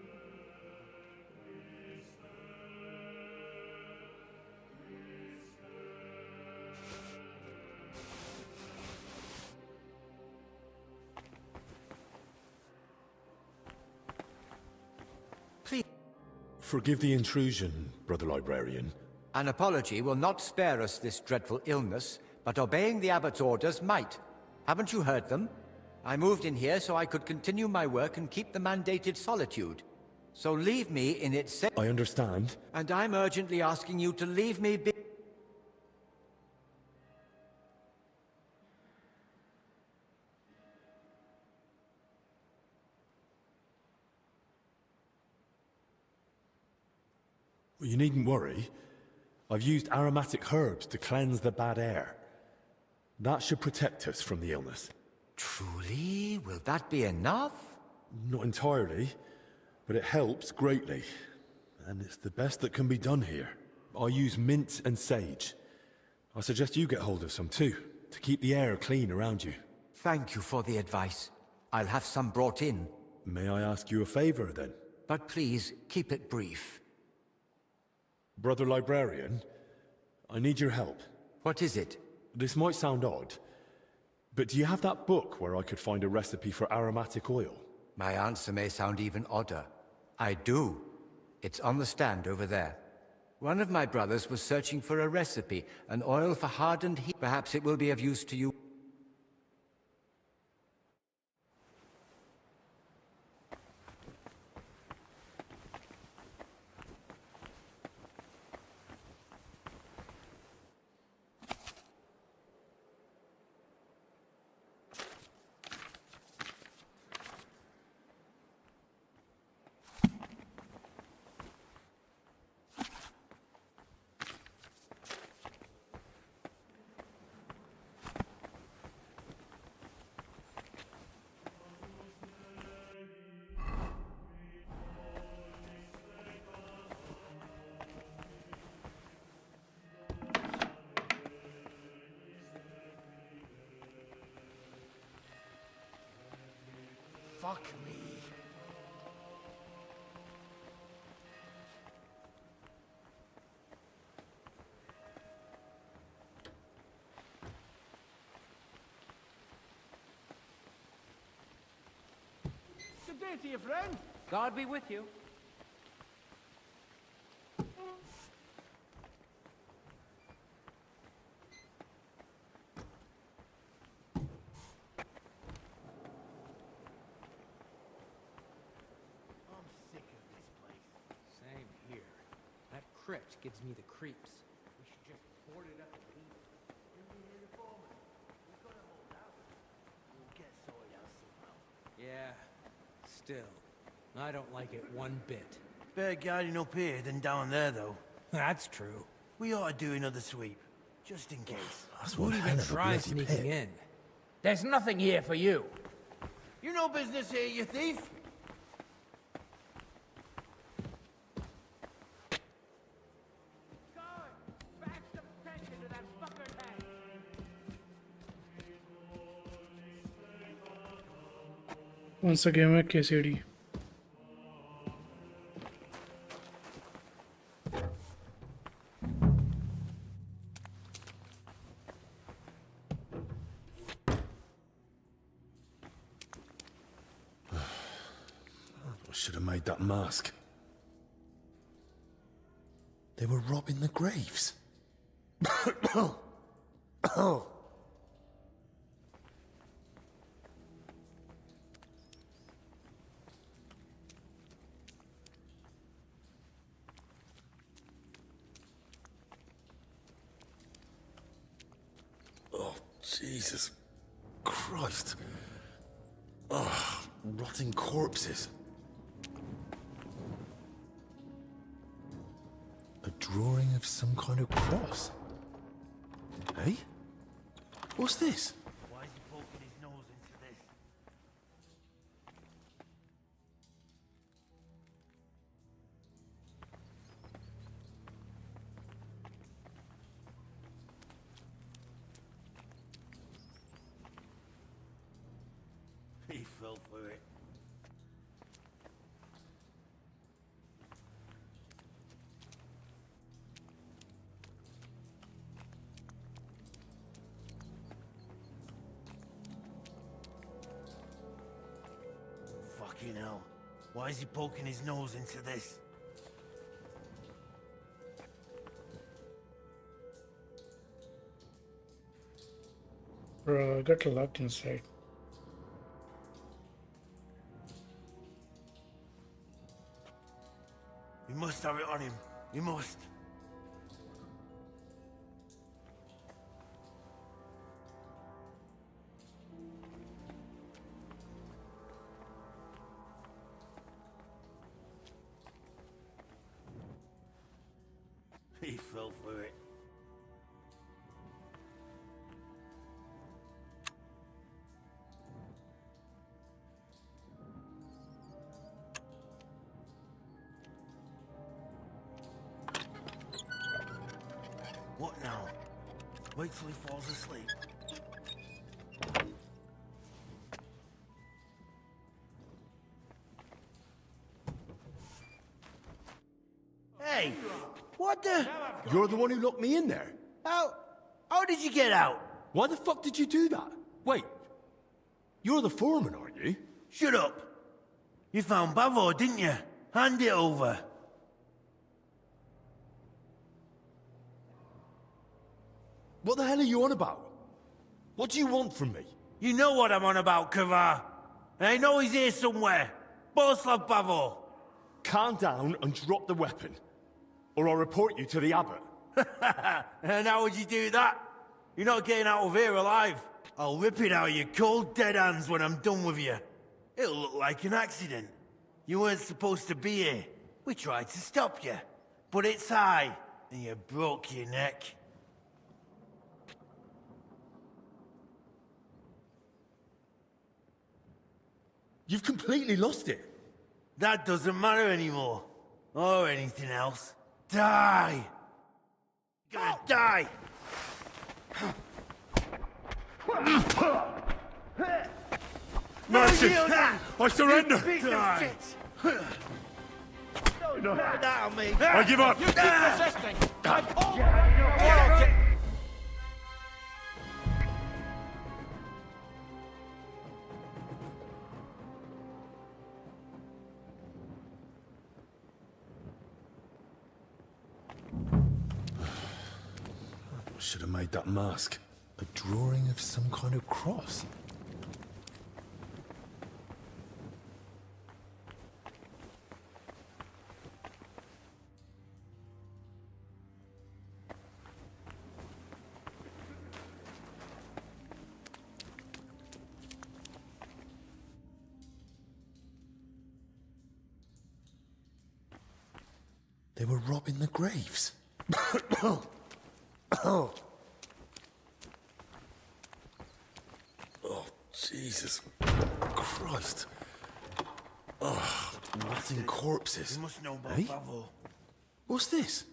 Forgive the intrusion, Brother Librarian. An apology will not spare us this dreadful illness, but obeying the abbot's orders might. Haven't you heard them? I moved in here so I could continue my work and keep the mandated solitude. So leave me in its safe... I understand. And I'm urgently asking you to leave me be... You needn't worry. I've used aromatic herbs to cleanse the bad air. That should protect us from the illness. Truly? Will that be enough? Not entirely, but it helps greatly. And it's the best that can be done here. I use mint and sage. I suggest you get hold of some too, to keep the air clean around you. Thank you for the advice. I'll have some brought in. May I ask you a favor then? But please, keep it brief. Brother Librarian, I need your help. What is it? This might sound odd, but do you have that book where I could find a recipe for aromatic oil? My answer may sound even odder. I do. It's on the stand over there. One of my brothers was searching for a recipe, an oil for hardened heat. Perhaps it will be of use to you. Fuck me. Good day to you, friend. God be with you. Crypt gives me the creeps. We should just board it up and leave it. We'll get sorted out somehow. Yeah, still. I don't like it one bit. Better guarding up here than down there, though. That's true. We ought to do another sweep, just in case. Who'd even try sneaking in? There's nothing here for you. You no business here, you thief! कौन सा game है KCD? I should have made that mask. They were robbing the graves. Oh, Jesus Christ. Oh, rotting corpses. A drawing of some kind of cross. Hey? What's this? Why is he poking his nose into this? He fell for it. Fucking hell. Why is he poking his nose into this? Bro, I got locked inside. We must have it on him. We must. He fell for it. What now? Wait till he falls asleep. Hey! What the? You're the one who locked me in there. How did you get out? Why the fuck did you do that? Wait, you're the foreman, aren't you? Shut up! You found Bavo, didn't you? Hand it over. What the hell are you on about? What do you want from me? You know what I'm on about, Kavar. And I know he's here somewhere. Boslav Bavo. Calm down and drop the weapon, or I'll report you to the abbot. And how would you do that? You're not getting out of here alive. I'll rip it out of your cold, dead hands when I'm done with you. It'll look like an accident. You weren't supposed to be here. We tried to stop you, but it's high, and you broke your neck. You've completely lost it. That doesn't matter anymore. Or anything else. Die! You're gonna die! Mercy! I surrender! Die! No. Me. I give up! You keep resisting! I should have made that mask. A drawing of some kind of cross. They were robbing the graves. Oh, Jesus Christ. Oh, rotting corpses. You must know about Hey? Bavo. What's this?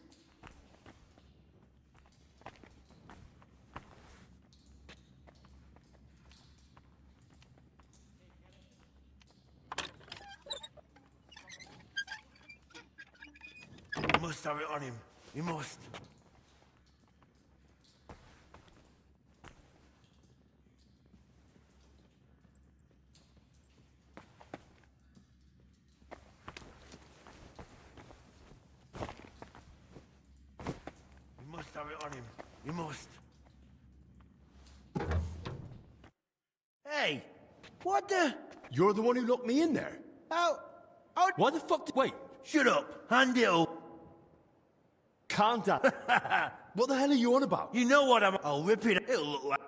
You must have it on him. You must. You must have it on him. You must. Hey! What the? You're the one who locked me in there. How? Why the fuck did... Wait. Shut up. Hand it over. Calm down. What the hell are you on about? You know what I'm... I'll rip it. It'll look like...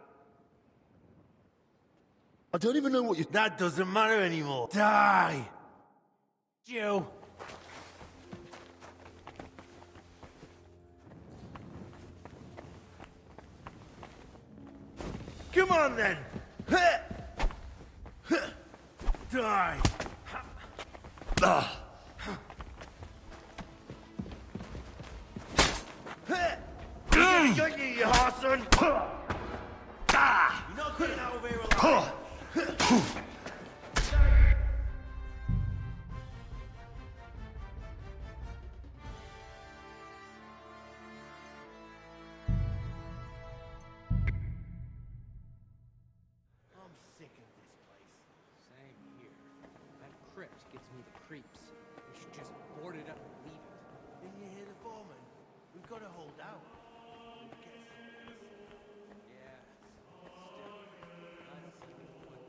I don't even know what you... That doesn't matter anymore. Die! You. Come on then! Die! You got you horse son! You're not getting out of here alive! I'm sick of this place. Same here. That crypt gives me the creeps. We should just board it up and leave it. Didn't you hear the foreman? We've got to hold out. Yeah. Still, I don't think it's one.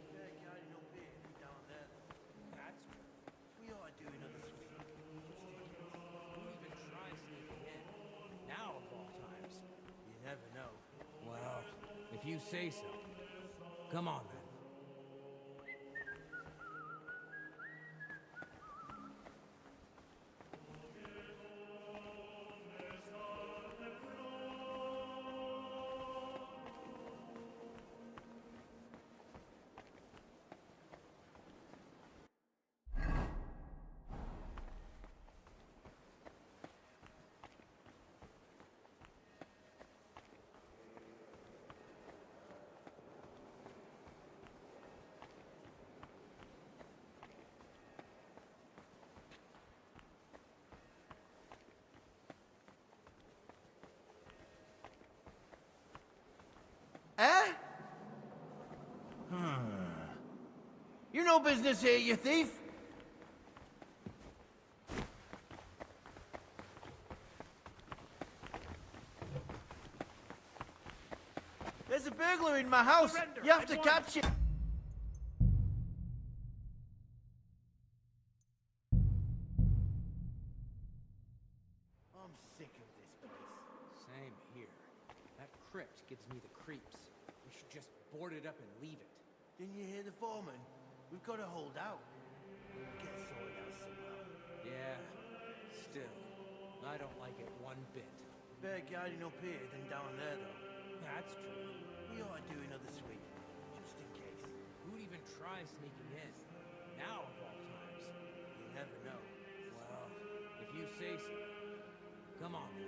They're guiding up here and down there. That's true. We ought to do another sweep. Who even tries sneaking in? Now of all times. You never know. Well, if you say so. Come on then. Eh? You no business here, you thief! There's a burglar in my house! Surrender, You have to catch it! I'm sick of this place. Same here. That crypt gives me the creeps. We should just board it up and leave it. Didn't you hear the foreman? We've got to hold out. We'll get sorted out somehow. Yeah. Still, I don't like it one bit. Better guiding up here than down there, though. That's true. We ought to do another sweep, just in case. Who'd even try sneaking in? Now of all times. You never know. Well, if you say so. Come on then.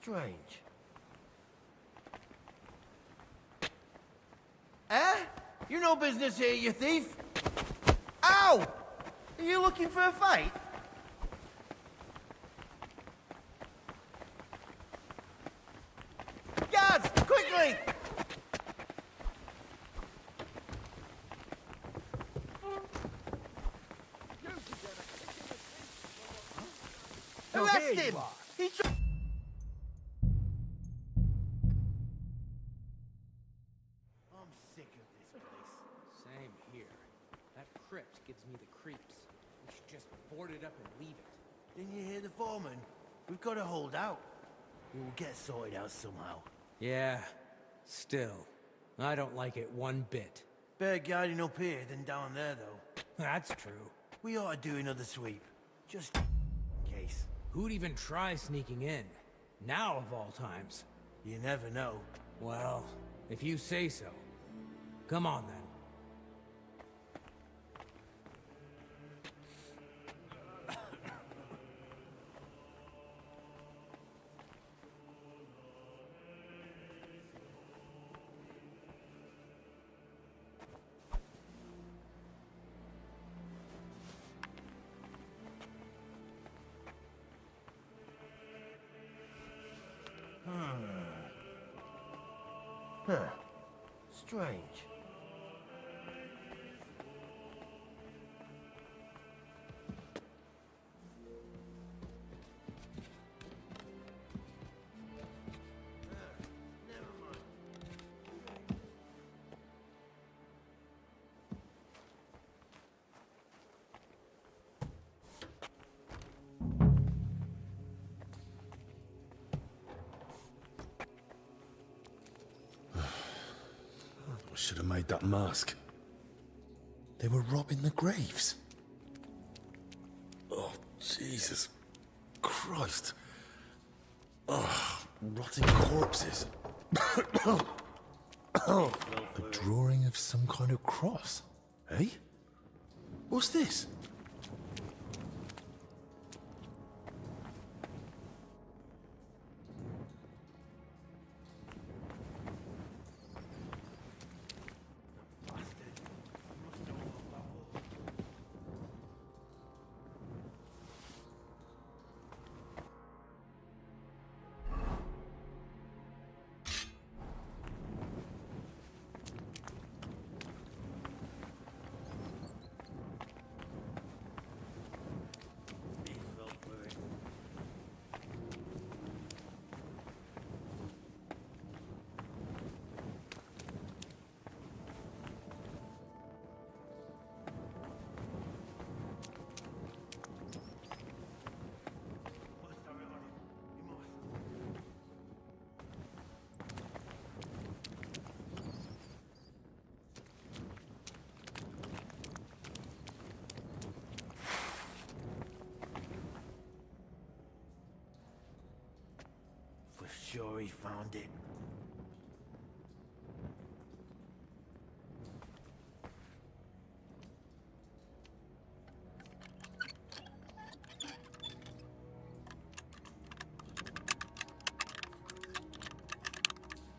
Strange. Eh? You no business here, you thief! Ow! Are you looking for a fight? Guards, quickly! Arrest him! He tried. I'm sick of this place. Same here. That crypt gives me the creeps. We should just board it up and leave it. Didn't you hear the foreman? We've got to hold out. We'll get sorted out somehow. Yeah. Still, I don't like it one bit. Better guiding up here than down there, though. That's true. We ought to do another sweep, just in case. Who'd even try sneaking in? Now of all times. You never know. Well, if you say so. Come on then. Strange. I should have made that mask. They were robbing the graves. Oh, Jesus Christ. Oh, rotting corpses. A drawing of some kind of cross. Eh? What's this? sure he found it.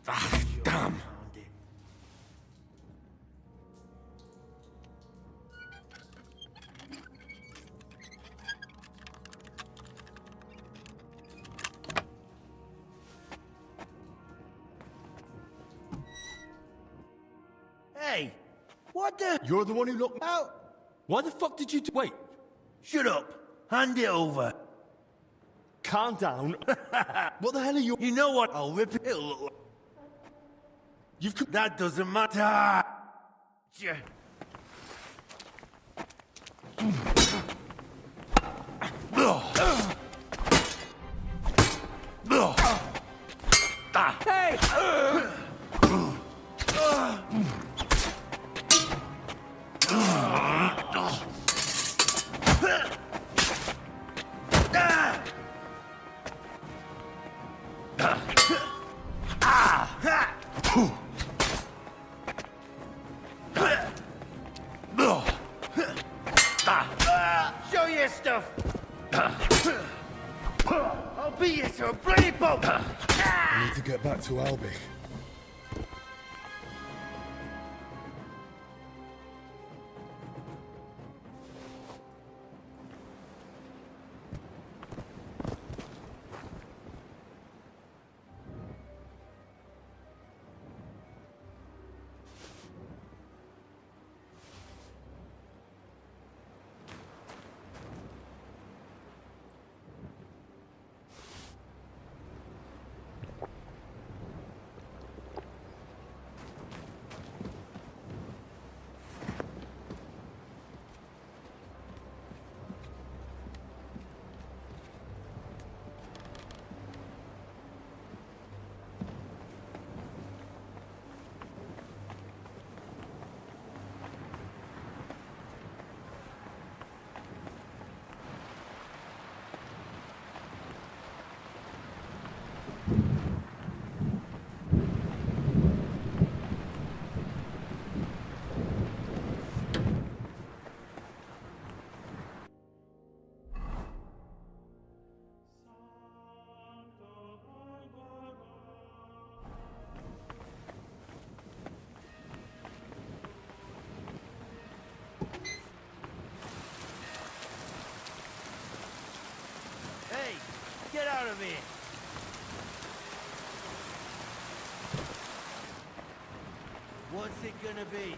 Ah, damn! Hey, what the? You're the one who locked me out? Why the fuck did you do? Wait, Shut up. Hand it over. calm down. What the hell are you? You know what? I'll rip it. It'll look like... That doesn't matter. Yeah. Hey! Show your stuff. I'll beat you to a bloody pulp. I need to get back to Albi. Hey, get out of here. What's it gonna be?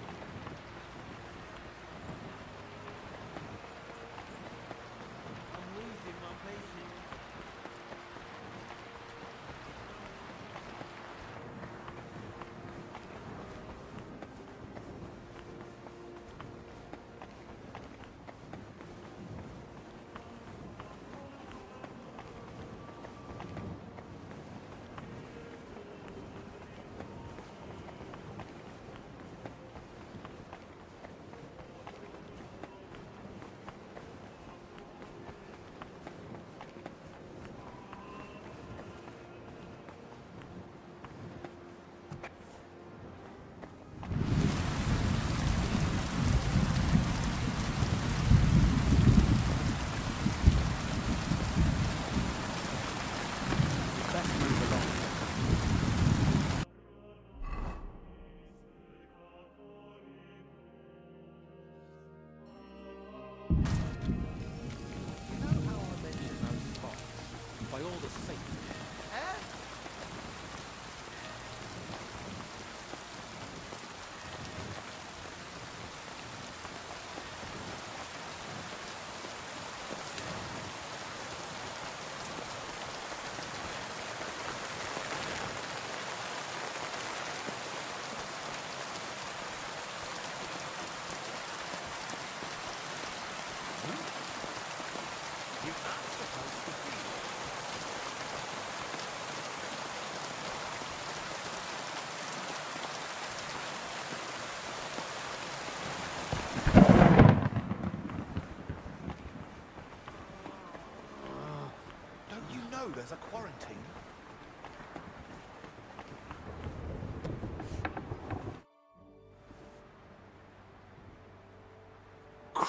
I'm losing my patience.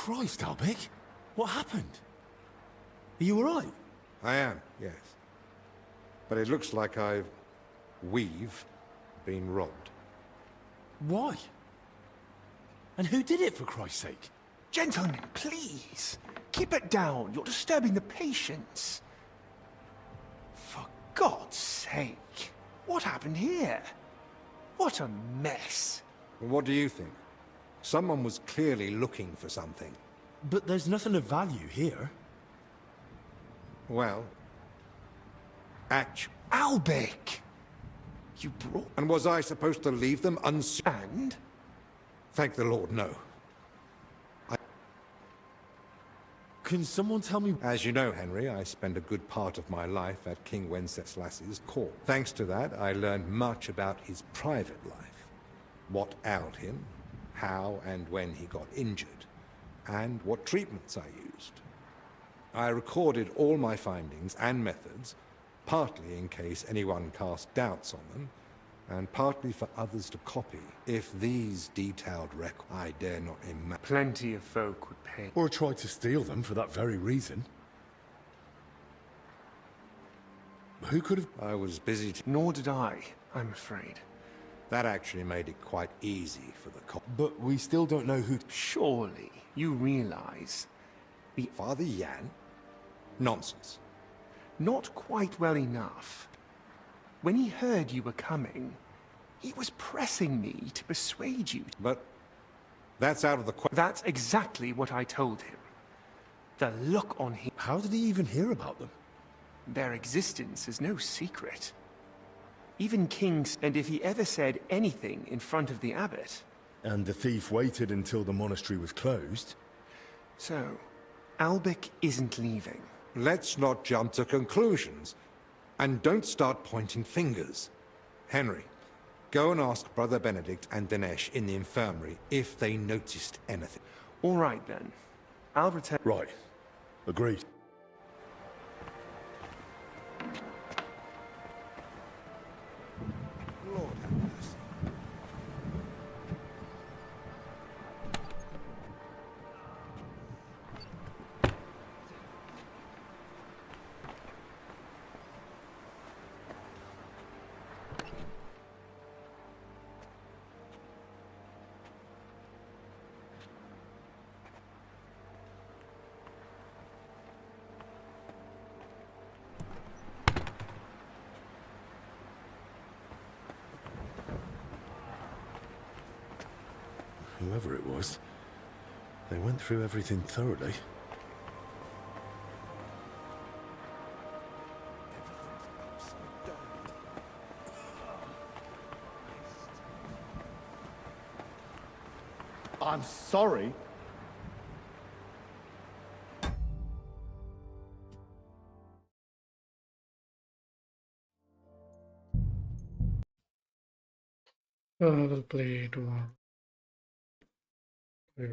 Christ, Albic! What happened? Are you alright? I am, yes. But it looks like we've been robbed. Why? And who did it, for Christ's sake? Gentlemen, please. Keep it down. You're disturbing the patients. For God's sake. What happened here? What a mess. What do you think? Someone was clearly looking for something. But there's nothing of value here. Well, Albic! You brought... And was I supposed to leave them And? Thank the Lord, no. Can someone tell me... As you know, Henry, I spent a good part of my life at King Wenceslas's court. Thanks to that, I learned much about his private life. What ailed him, how and when he got injured, and what treatments I used. I recorded all my findings and methods, partly in case anyone cast doubts on them, and partly for others to copy. If these detailed records, I dare not imagine. Plenty of folk would pay. Or tried to steal them for that very reason. Who could have... I was busy Nor did I, I'm afraid. That actually made it quite easy for the cop. But we still don't know who... Surely, you realize... The Father Yan? Nonsense. Not quite well enough. When he heard you were coming, he was pressing me to persuade you. But that's out of the question. That's exactly what I told him. The look on him. How did he even hear about them? Their existence is no secret. Even kings, and if he ever said anything in front of the abbot... And the thief waited until the monastery was closed? So, Albic isn't leaving. Let's not jump to conclusions. And don't start pointing fingers. Henry, go and ask Brother Benedict and Dinesh in the infirmary if they noticed anything. All right, then. I'll return... Right. Agreed. Lord have mercy. Whoever it was, they went through everything thoroughly. I'm sorry. I will play tomorrow. Yeah.